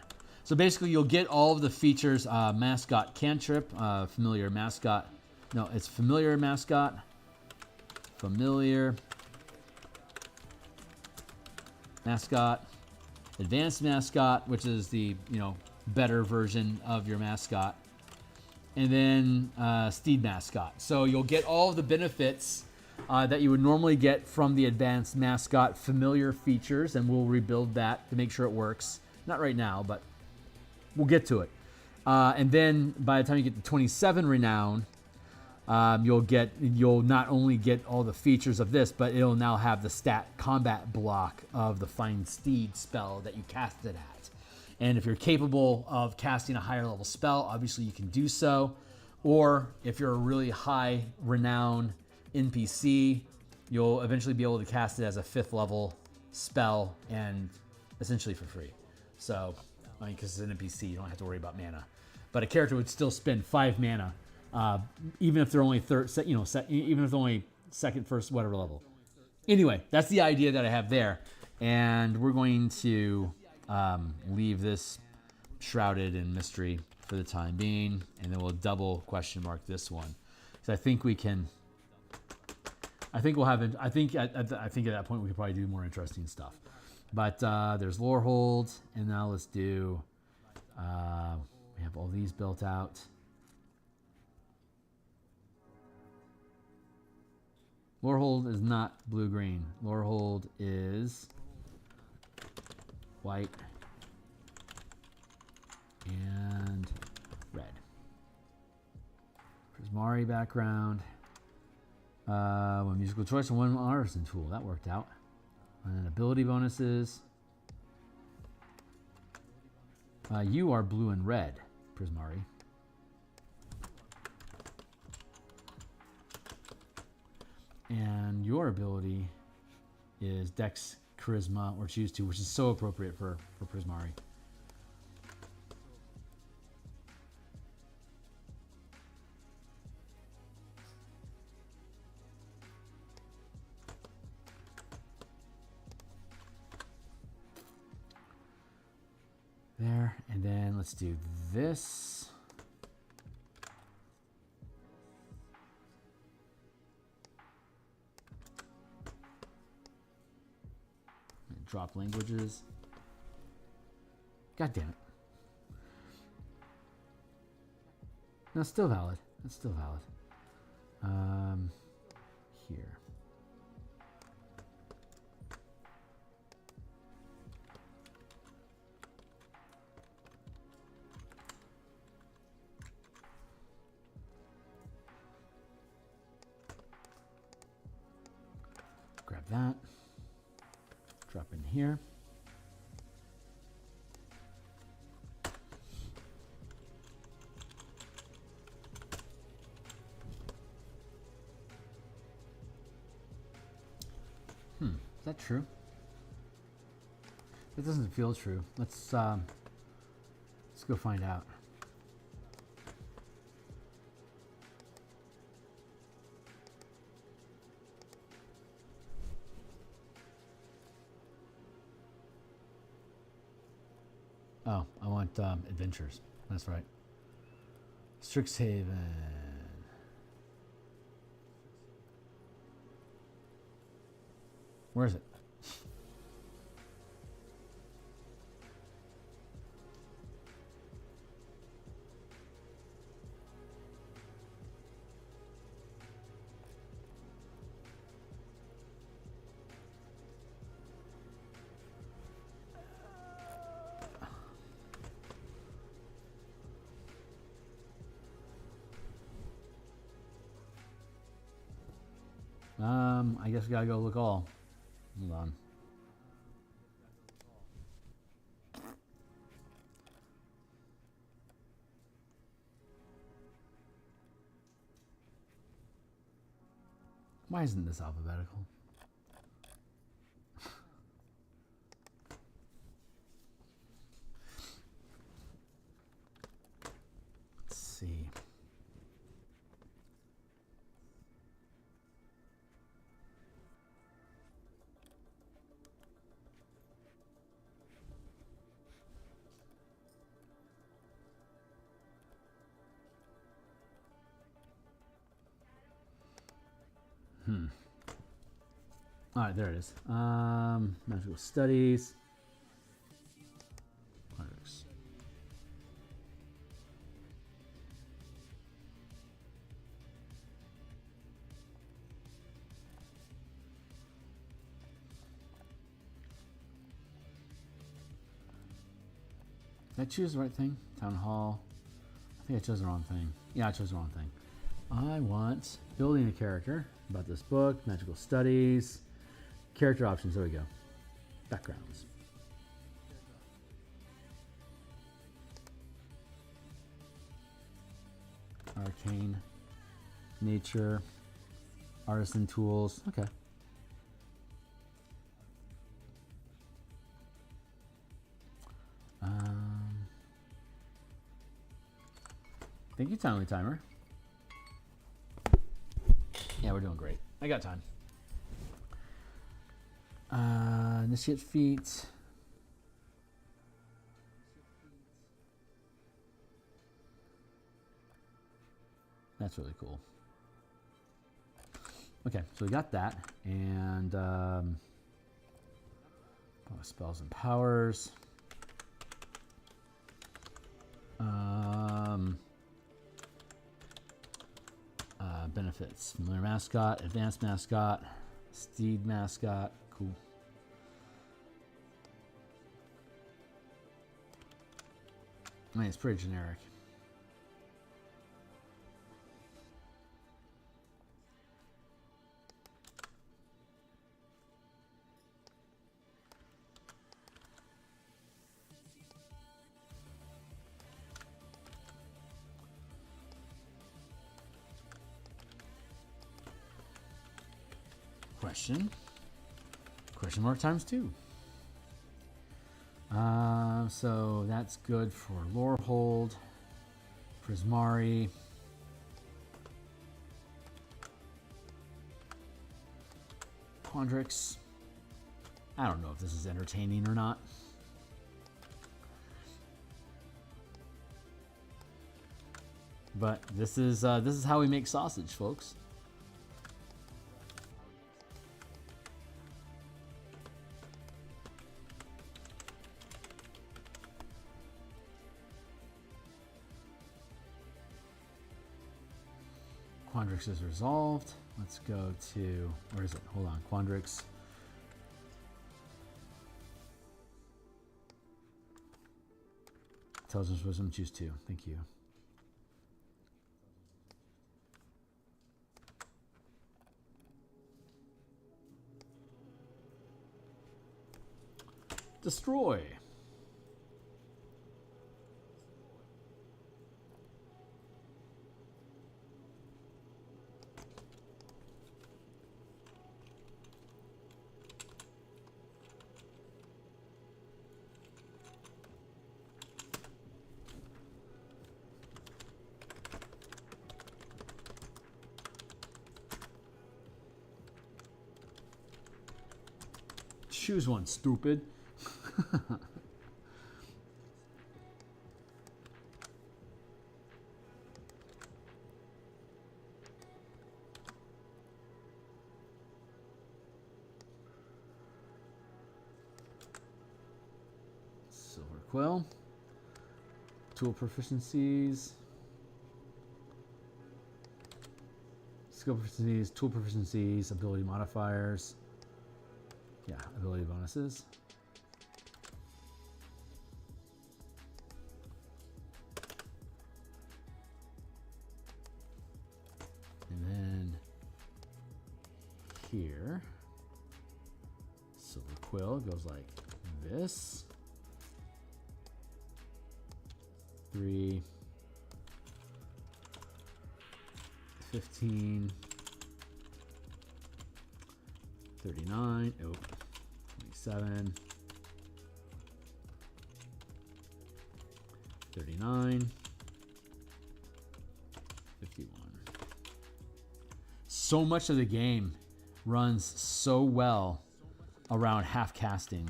So basically you'll get all of the features, mascot cantrip, familiar mascot. No, it's familiar mascot. Familiar mascot. Advanced mascot, which is the, better version of your mascot. And then Steed mascot. So you'll get all of the benefits that you would normally get from the advanced mascot familiar features, and we'll rebuild that to make sure it works. Not right now, but we'll get to it. And then by the time you get to 27 renown, you'll not only get all the features of this, but it'll now have the stat combat block of the Find Steed spell that you cast it at. And if you're capable of casting a higher level spell, obviously you can do so. Or if you're a really high renown NPC, you'll eventually be able to cast it as a 5th level spell and essentially for free. So, I mean, because it's an NPC, you don't have to worry about mana. But a character would still spend 5 mana, even if they're only even if they're only second, first, whatever level. Anyway, that's the idea that I have there, and we're going to leave this shrouded in mystery for the time being, and then we'll double question mark this one. So I think we can. I think we'll have. I think at that point we could probably do more interesting stuff. But there's Lorehold, and now let's do. We have all these built out. Lorehold is not blue-green. Lorehold is white and red. Prismari background. One musical choice and one artisan tool. That worked out. And then ability bonuses. You are blue and red, Prismari. And your ability is Dex, Charisma, or Choose to, which is so appropriate for Prismari. There, and then let's do this. Drop languages. God damn it. No, still valid. That's still valid. Here. Grab that. Drop in here. Is that true? It doesn't feel true. Let's go find out. Oh, I want adventures. That's right. Strixhaven. Where is it? I guess we gotta go look all. Hold on. Why isn't this alphabetical? Let's see. All right, there it is. Magical studies. Works. Did I choose the right thing? Town hall. I think I chose the wrong thing. Yeah, I chose the wrong thing. I want building a character. About this book, magical studies, character options. There we go. Backgrounds. arcane, nature, artisan tools. Okay. Thank you, Timely Timer. Yeah, we're doing great. I got time. Initiate feat. That's really cool. Okay, so we got that. And spells and powers. Benefits. Familiar mascot, advanced mascot, steed mascot. Cool. I mean, it's pretty generic. Question mark times 2. So that's good for Lorehold, Prismari, Quandrix. I don't know if this is entertaining or not. But this is how we make sausage, folks. Quandrix is resolved. Let's go to, where is it? Hold on, Quandrix. Intelligence, Wisdom, choose 2. Thank you. Destroy. Choose one, stupid. Silver Quill. Tool proficiencies. Skill proficiencies, tool proficiencies, ability modifiers. Yeah, ability bonuses. And then here, Silver Quill goes like this. 3, 15, 39, 27, 39, 51. So much of the game runs so well around half casting.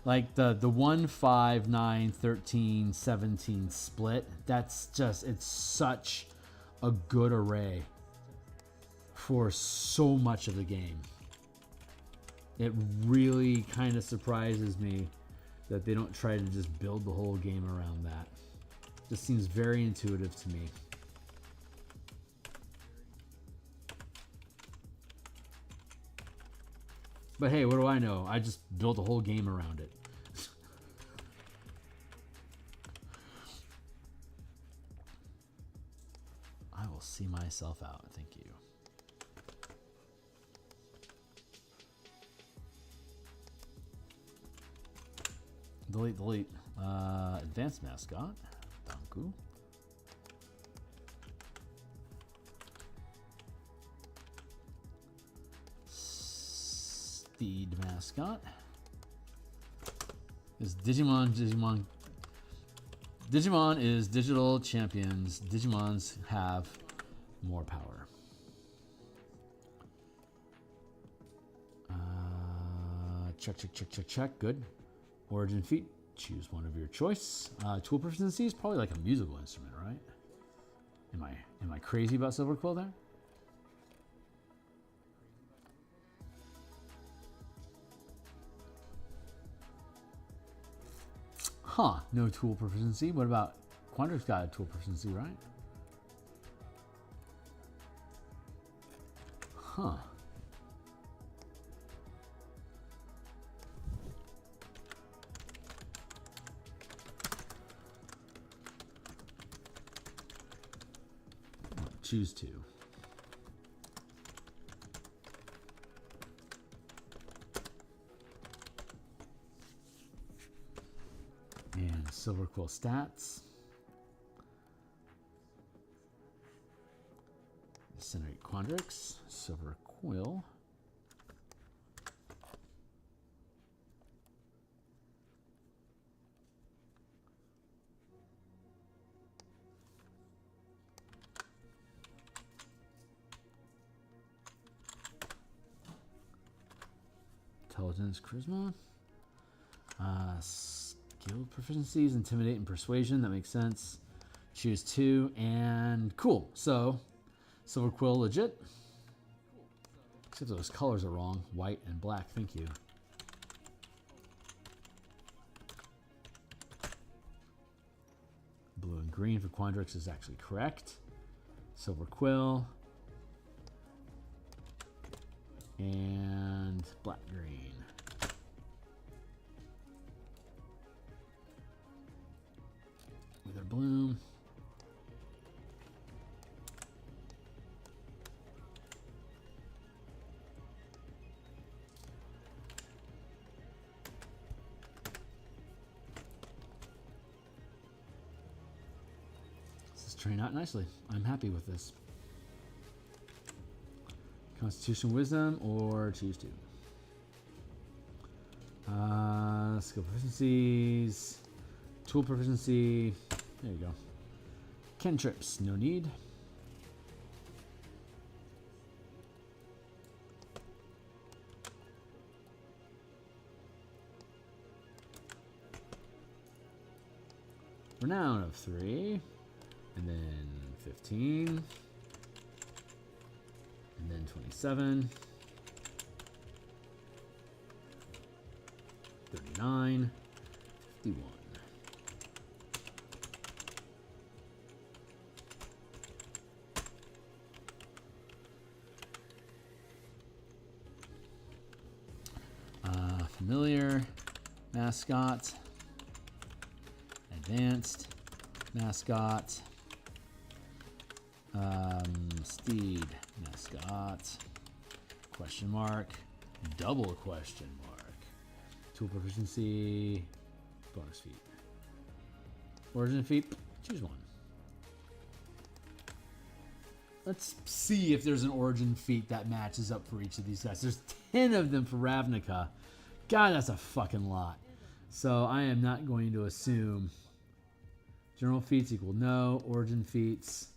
Like the 1, 5, 9, 13, 17 split, that's just, it's such a good array for so much of the game. It really kind of surprises me that they don't try to just build the whole game around that. Just seems very intuitive to me. But hey, what do I know? I just built a whole game around it. I will see myself out. Thank you. Delete, delete. Advanced mascot. Danku. Steed mascot. Is Digimon is digital champions. Digimons have more power. Check. Good. Origin feat. Choose one of your choice. Tool proficiency is probably like a musical instrument, right? Am I crazy about Silver Quill there? Huh, no tool proficiency. What about Quandrix got a tool proficiency, right? Huh. Choose two. And Silver Quill stats. Incinerate Quandrix. Silver Quill. Intelligence, Charisma. Guild proficiencies, Intimidate and Persuasion. That makes sense. Choose two, and cool. So, Silver Quill legit. Except those colors are wrong. White and black, thank you. Blue and green for Quandrix is actually correct. Silver Quill. And black green. Wither Bloom. This is turning out nicely. I'm happy with this. Constitution, Wisdom, or choose two. Skill proficiencies, tool proficiency. There you go. Cantrips, no need. Renown of 3, and then 15, and then 27, 39, 51. Familiar, mascot, advanced, mascot, steed, mascot, question mark, double question mark, tool proficiency, bonus feat, origin feat, choose one. Let's see if there's an origin feat that matches up for each of these guys. There's 10 of them for Ravnica. God, that's a fucking lot. So I am not going to assume. General feats equal no. Origin feats.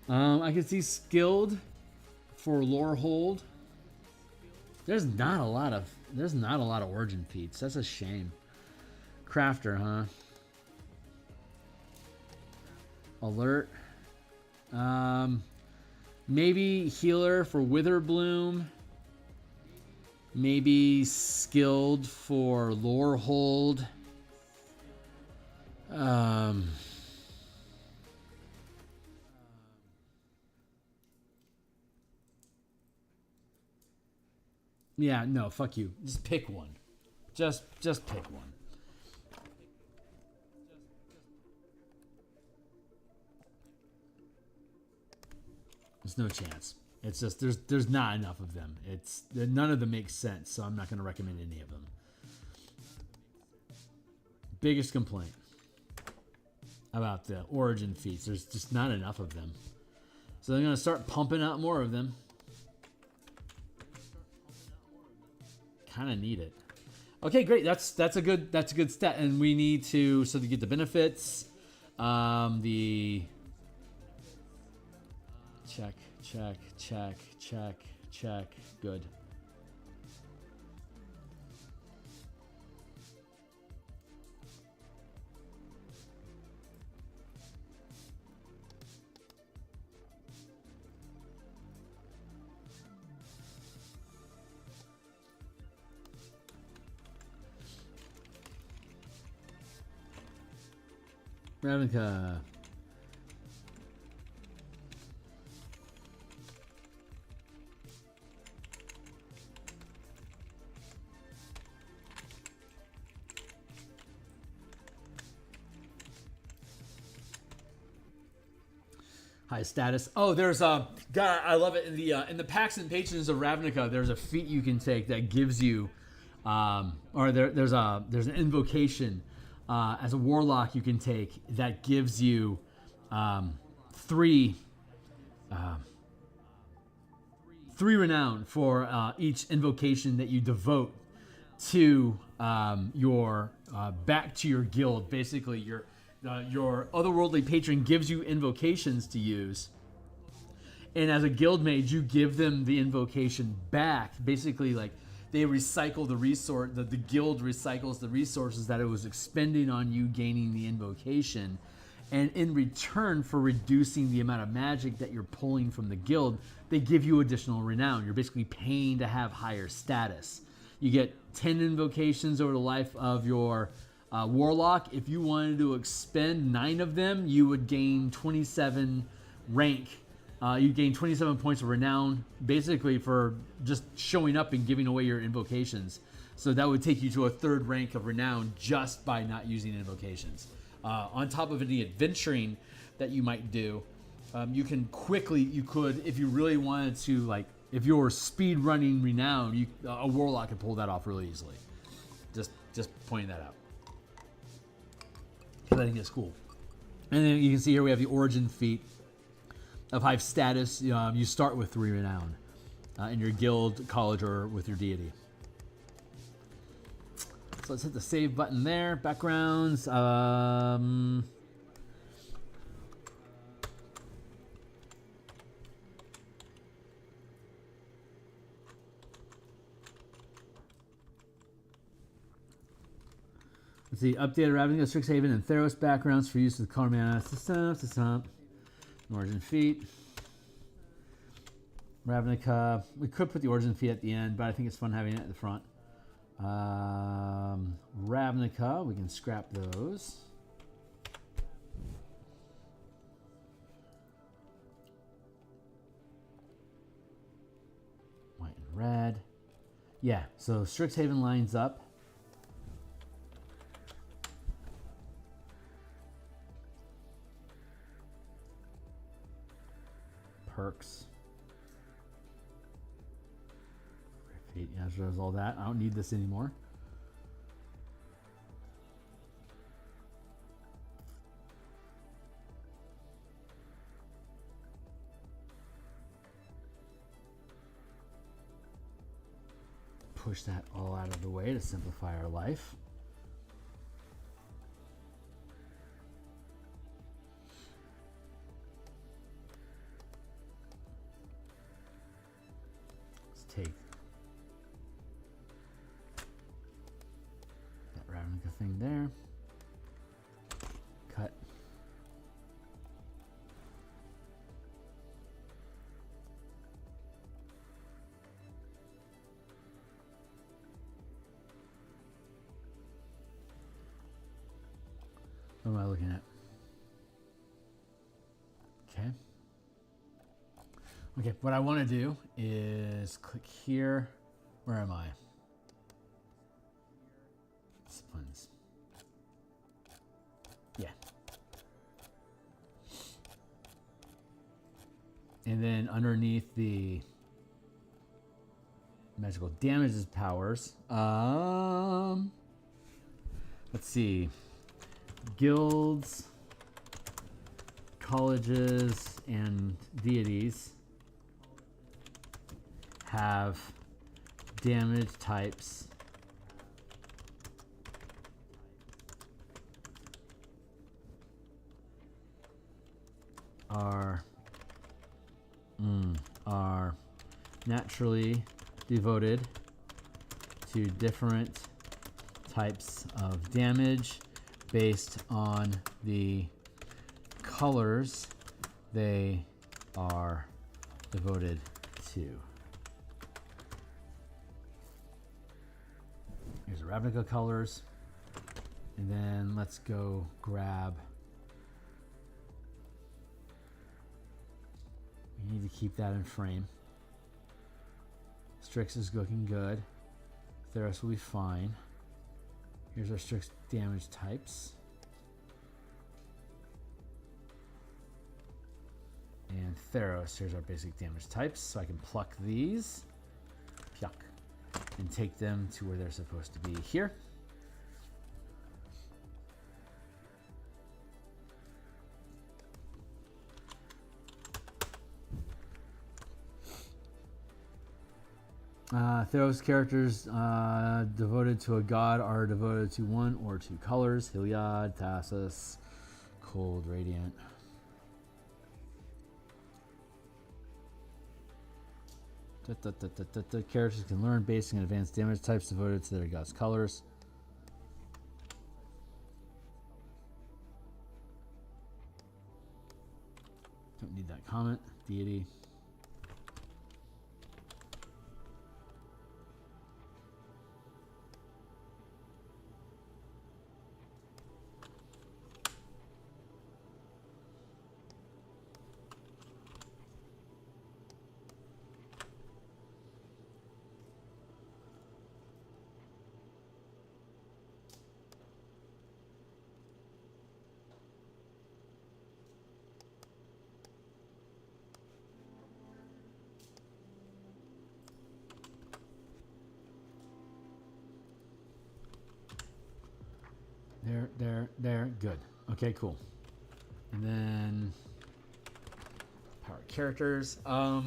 I can see skilled for lore hold. There's not a lot of origin feats. That's a shame. Crafter, huh? Alert. Maybe healer for Wither Bloom. Maybe skilled for lore hold. Yeah, no, fuck you. Just pick one. Just pick one. There's no chance. It's just there's not enough of them. None of them make sense, so I'm not going to recommend any of them. Biggest complaint about the origin feats. There's just not enough of them. So they're going to start pumping out more of them. Kind of need it. Okay, great. That's a good stat. And we need to to get the benefits. The check. Good. Ravnica. High status. Oh, there's a God. I love it in the Pacts and Patrons of Ravnica. There's a feat you can take that gives you, there's an invocation as a warlock you can take that gives you three renown for each invocation that you devote to your back to your guild. Basically, your otherworldly patron gives you invocations to use, and as a guild mage, you give them the invocation back. Basically, like they recycle the resource. The guild recycles the resources that it was expending on you gaining the invocation, and in return for reducing the amount of magic that you're pulling from the guild, they give you additional renown. You're basically paying to have higher status. You get 10 invocations over the life of your Warlock. If you wanted to expend 9 of them, you would gain 27 rank. You gain 27 points of renown, basically for just showing up and giving away your invocations. So that would take you to a 3rd rank of renown just by not using invocations. On top of any adventuring that you might do, you could, if you really wanted to, like, if you're speed running renown, a Warlock could pull that off really easily. Just pointing that out. I think it's cool. And then you can see here we have the origin feat of high status. You start with 3 renown in your guild, college, or with your deity. So let's hit the save button there. Backgrounds. Let's see, updated Ravnica, Strixhaven, and Theros backgrounds for use with color mana system. Origin feat. Ravnica. We could put the origin feat at the end, but I think it's fun having it at the front. Ravnica, we can scrap those. White and red. Yeah, so Strixhaven lines up. Perks. Yeah, so there's all that. I don't need this anymore. Push that all out of the way to simplify our life. Let's take that Ravnica thing there. Cut. What am I looking at? Okay. Okay, what I want to do is click here. Where am I? Disciplines. Yeah. And then underneath the magical damages powers, let's see. guilds, colleges, and deities have damage types are naturally devoted to different types of damage based on the colors they are devoted to. Here's the Ravnica colors. And then let's go grab. We need to keep that in frame. Strix is looking good. Theros will be fine. Here's our Strix damage types. And Theros, here's our basic damage types. So I can pluck these, pluck, and take them to where they're supposed to be here. Theros characters devoted to a god are devoted to one or two colors. Heliod, Thassus, Cold, Radiant. Characters can learn basic and advanced damage types devoted to their god's colors. Don't need that comment. Deity. There, good. Okay, cool. And then power characters. Yeah,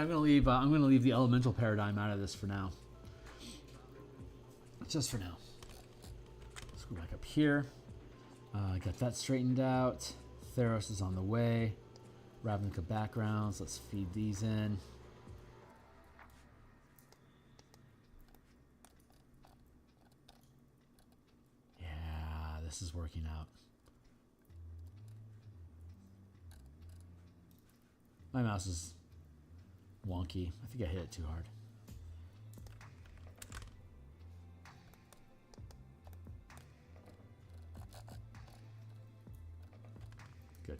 I'm gonna leave the elemental paradigm out of this for now. Just for now. Let's go back up here. Got that straightened out. Theros is on the way. Ravnica backgrounds. Let's feed these in. This is working out. My mouse is wonky. I think I hit it too hard. Good.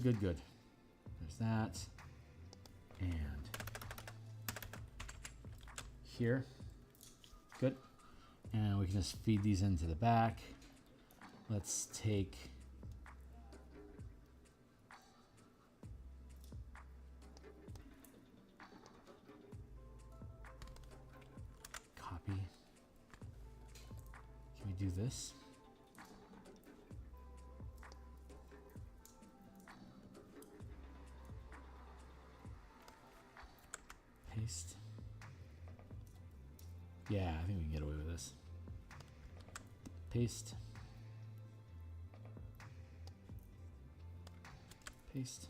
Good. There's that. And here. Good. And we can just feed these into the back. Let's take copy. Can we do this? Paste. Yeah, I think we can get away with this. Paste. Paste.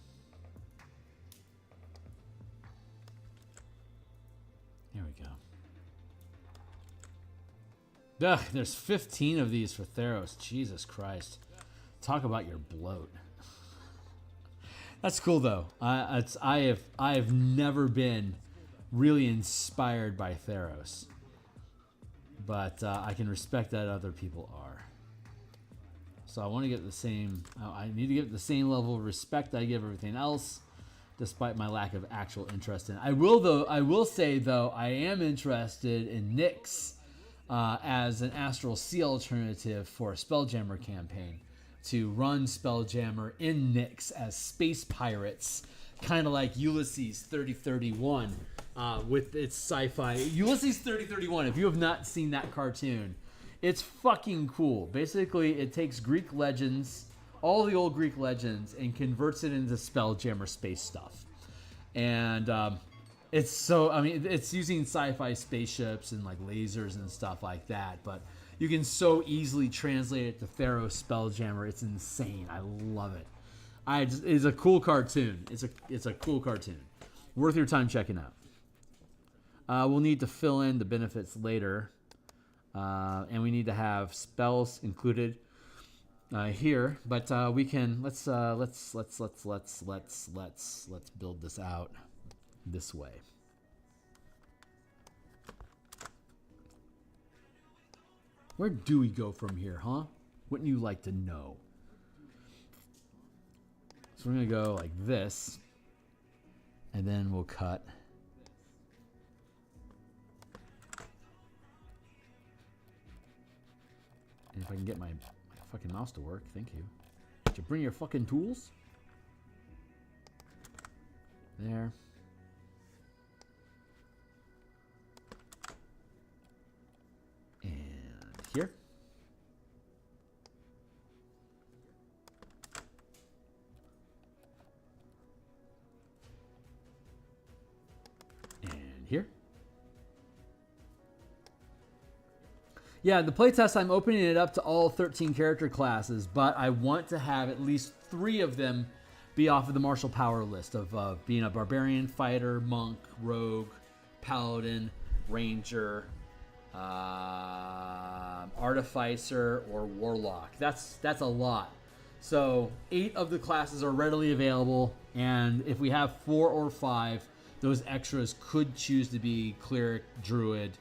There we go. Ugh, there's 15 of these for Theros. Jesus Christ. Talk about your bloat. That's cool though. I have never been really inspired by Theros, but I can respect that other people are. So I want to get the same. I need to get the same level of respect I give everything else, despite my lack of actual interest in it. I will say though, I am interested in Nyx as an Astral Sea alternative for a Spelljammer campaign, to run Spelljammer in Nyx as space pirates, kind of like Ulysses 3031 with its sci-fi. Ulysses 3031, if you have not seen that cartoon, it's fucking cool. Basically, it takes Greek legends, all the old Greek legends, and converts it into Spelljammer space stuff. And it's so, I mean, it's using sci-fi spaceships and like lasers and stuff like that, but you can so easily translate it to theros Spelljammer. It's insane. I love it. It's a cool cartoon. It's a cool cartoon. Worth your time checking out. We'll need to fill in the benefits later, and we need to have spells included here. But we can let's build this out this way. Where do we go from here, huh? Wouldn't you like to know? So we're gonna go like this, and then we'll cut. And if I can get my fucking mouse to work, thank you. Did you bring your fucking tools? There. And here. And here. Yeah, the playtest, I'm opening it up to all 13 character classes, but I want to have at least 3 of them be off of the martial power list of being a barbarian, fighter, monk, rogue, paladin, ranger, artificer, or warlock. That's a lot. So 8 of the classes are readily available, and if we have 4 or 5, those extras could choose to be cleric, druid,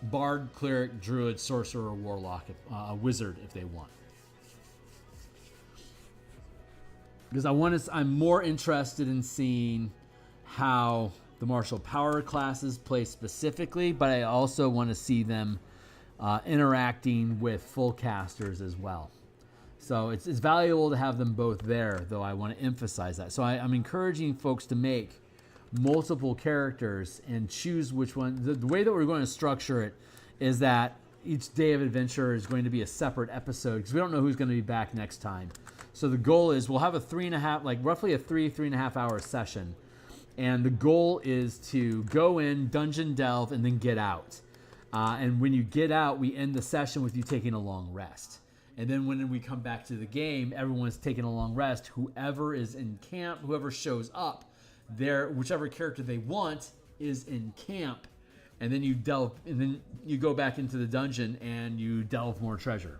bard, cleric, druid, sorcerer, or warlock, a wizard if they want. Because I'm more interested in seeing how the martial power classes play specifically, but I also want to see them interacting with full casters as well. So it's valuable to have them both there, though I want to emphasize that. So I'm encouraging folks to make multiple characters and choose which one. The way that we're going to structure it is that each day of adventure is going to be a separate episode because we don't know who's going to be back next time. So the goal is we'll have a 3.5 hour session. And the goal is to go in, dungeon delve, and then get out. And when you get out, we end the session with you taking a long rest. And then when we come back to the game, everyone's taking a long rest. Whoever is in camp, whoever shows up, whichever character they want is in camp. And then you delve, and then you go back into the dungeon and you delve more treasure.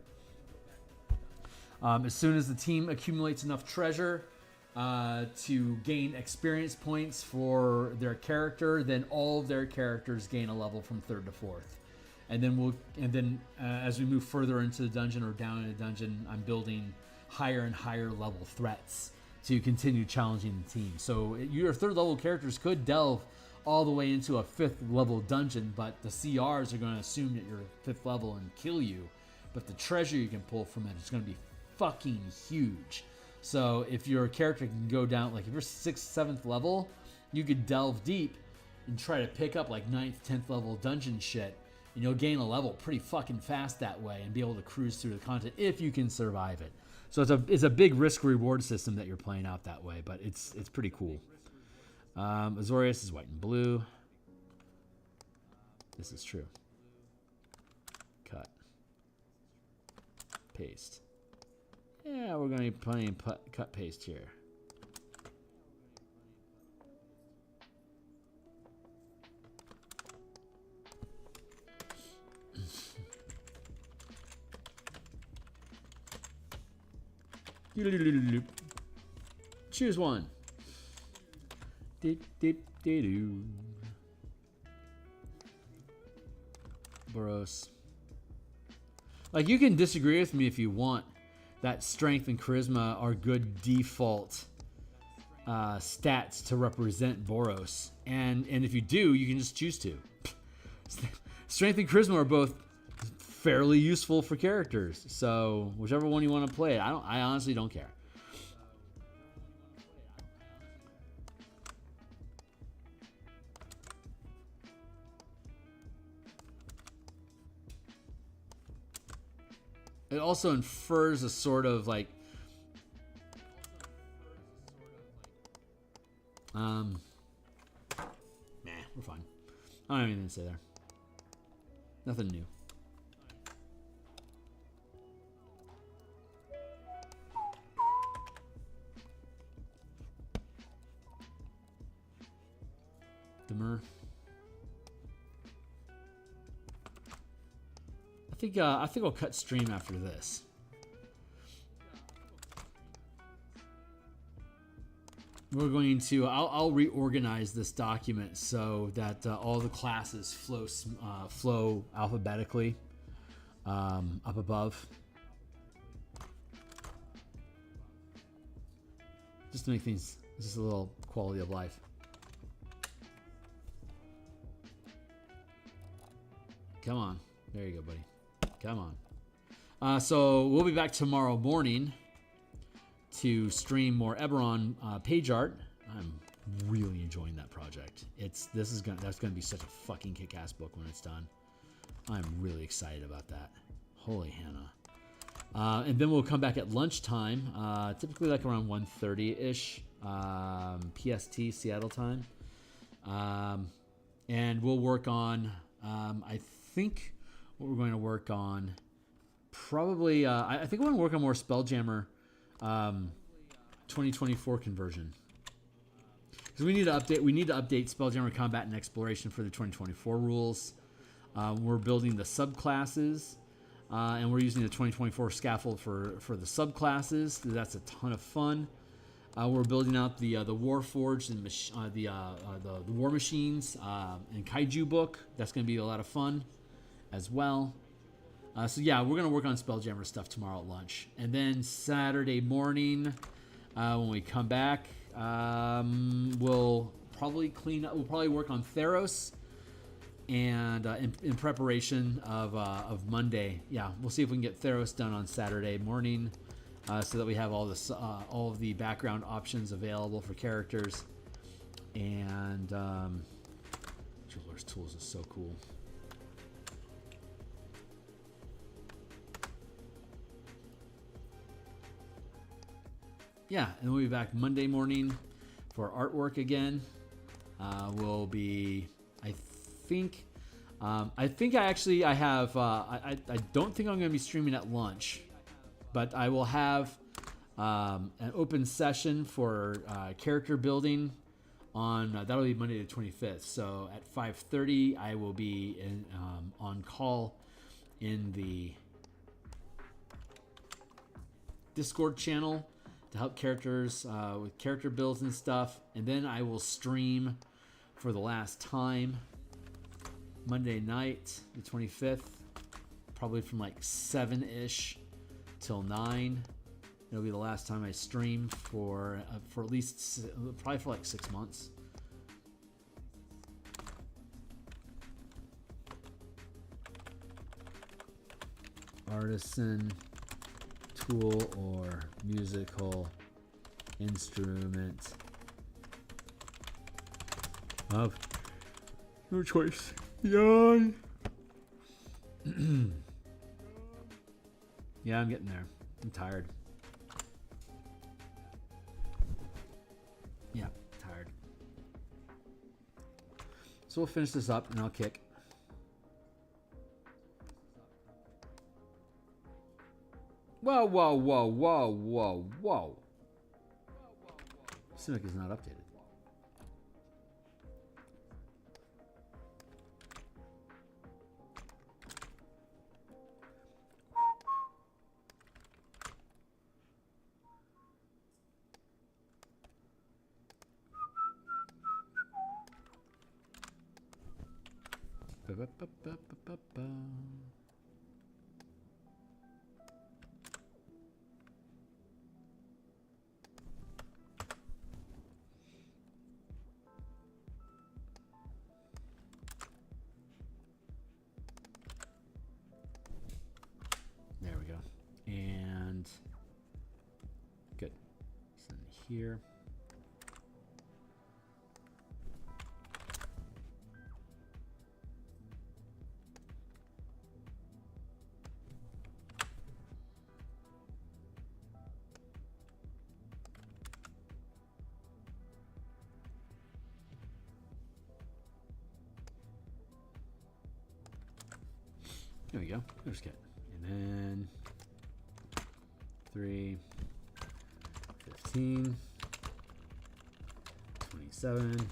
As soon as the team accumulates enough treasure to gain experience points for their character, then all of their characters gain a level from 3rd to 4th. And then as we move further into the dungeon or down in the dungeon, I'm building higher and higher level threats to continue challenging the team. So your 3rd level characters could delve all the way into a 5th level dungeon, but the CRs are going to assume that you're 5th level and kill you. But the treasure you can pull from it is going to be fucking huge. So if your character can go down, like if you're 6th, 7th level, you could delve deep and try to pick up like 9th, 10th level dungeon shit, and you'll gain a level pretty fucking fast that way and be able to cruise through the content if you can survive it. So it's a big risk reward system that you're playing out that way, but it's pretty cool. Azorius is white and blue. This is true. Cut. Paste. Yeah, we're going to be playing cut paste here. Choose one. Boros. Like, you can disagree with me if you want. That strength and charisma are good default stats to represent Boros. And if you do, you can just choose to. Strength and charisma are both fairly useful for characters. So whichever one you want to play, I honestly don't care. It also infers a sort of like nah, we're fine. I don't have anything to say there. Nothing new. Dimmer. I think I'll cut stream after this. We're going to I'll reorganize this document so that all the classes flow alphabetically up above, just to make things just a little quality of life. Come on, there you go, buddy. Come on. So we'll be back tomorrow morning to stream more Eberron page art. I'm really enjoying that project. That's gonna be such a fucking kick-ass book when it's done. I'm really excited about that. Holy Hannah. And then we'll come back at lunchtime, typically like around 1:30-ish PST Seattle time. And we'll work on, I think what we're going to work on, probably, I think we're going to work on more Spelljammer 2024 conversion, because we need to update Spelljammer combat and exploration for the 2024 rules. We're building the subclasses, and we're using the 2024 scaffold for the subclasses. That's a ton of fun. We're building out the Warforged and the War Machines and Kaiju book. That's going to be a lot of fun as well. So yeah, we're going to work on Spelljammer stuff tomorrow at lunch. And then Saturday morning, when we come back, we'll probably clean up. We'll probably work on Theros, and in preparation of Monday. Yeah, we'll see if we can get Theros done on Saturday morning, so that we have all of the background options available for characters. And Jeweler's Tools is so cool. Yeah, and we'll be back Monday morning for artwork again. We'll be, I don't think I'm going to be streaming at lunch, but I will have an open session for character building on, that'll be Monday the 25th. So at 5:30, I will be on call in the Discord channel to help characters with character builds and stuff. And then I will stream for the last time Monday night, the 25th, probably from like 7-ish till 9. It'll be the last time I stream for at least, probably for like 6 months. Artisan, tool, or musical instrument of your choice. Yawn. Yeah, I'm getting there. I'm tired. Yeah, tired. So we'll finish this up and I'll kick. Whoa, whoa, whoa, whoa, whoa, whoa. Simic is not updated. There we go. And good. Send here. There we go. There's kit. And then 3, 15, 27,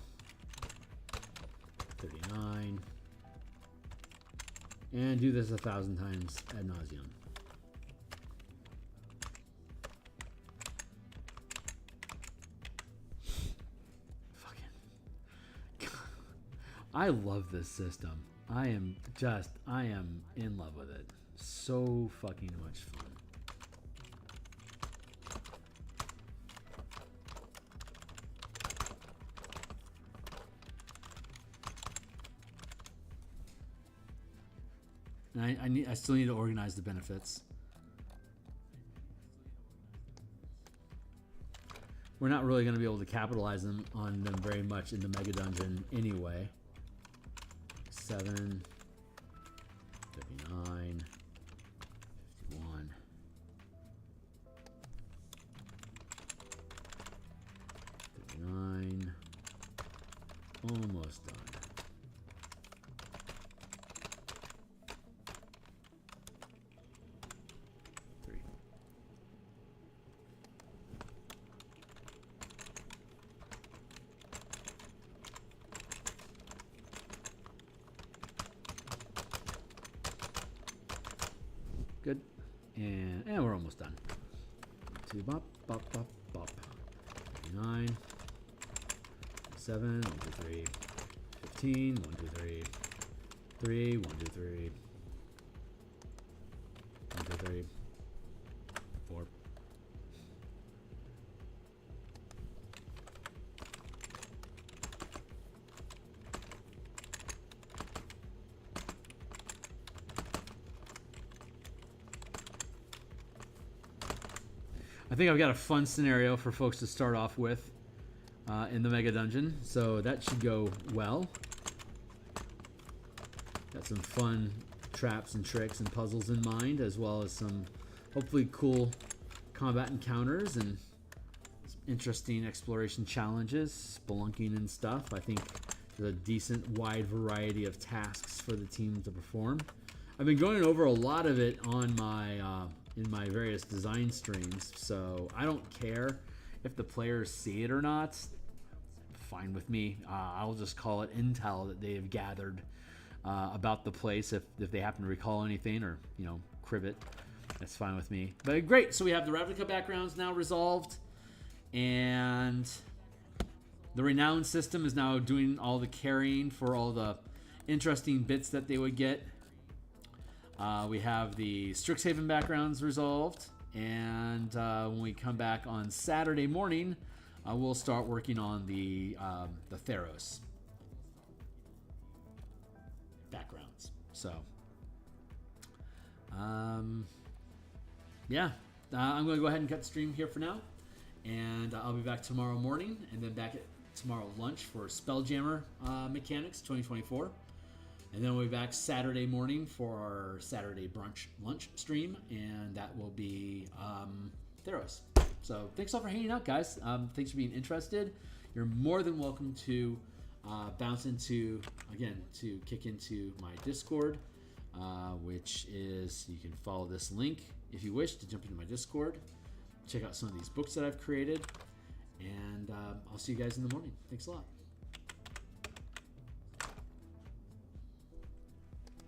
39, and do this 1,000 times ad nauseum. Fucking, I love this system. I am in love with it. So fucking much fun. And I still need to organize the benefits. We're not really going to be able to capitalize on them very much in the mega dungeon anyway. 7, 39, 51, 39, almost done. Good. And we're almost done. 2, bop, bop, bop, bop. 9, 7, 1, 2, 3, 15, 1, 2, 3, 3, 1, 2, 3, 1, 2, 3, 4. I think I've got a fun scenario for folks to start off with in the Mega Dungeon, so that should go well. Got some fun traps and tricks and puzzles in mind, as well as some hopefully cool combat encounters and interesting exploration challenges, spelunking and stuff. I think there's a decent wide variety of tasks for the team to perform. I've been going over a lot of it on my in my various design streams, so I don't care if the players see it or not. Fine with me. I'll just call it intel that they have gathered about the place. If they happen to recall anything or, you know, crib it, that's fine with me. But great, so we have the Ravnica backgrounds now resolved, and the Renown system is now doing all the carrying for all the interesting bits that they would get. We have the Strixhaven backgrounds resolved, and when we come back on Saturday morning, we'll start working on the Theros backgrounds. So, yeah, I'm going to go ahead and cut the stream here for now, and I'll be back tomorrow morning, and then back at tomorrow lunch for Spelljammer Mechanics 2024. And then we'll be back Saturday morning for our Saturday brunch lunch stream, and that will be Theros. So thanks all for hanging out, guys. Thanks for being interested. You're more than welcome to bounce into, again, to kick into my Discord, which is, you can follow this link if you wish to jump into my Discord. Check out some of these books that I've created, and I'll see you guys in the morning. Thanks a lot.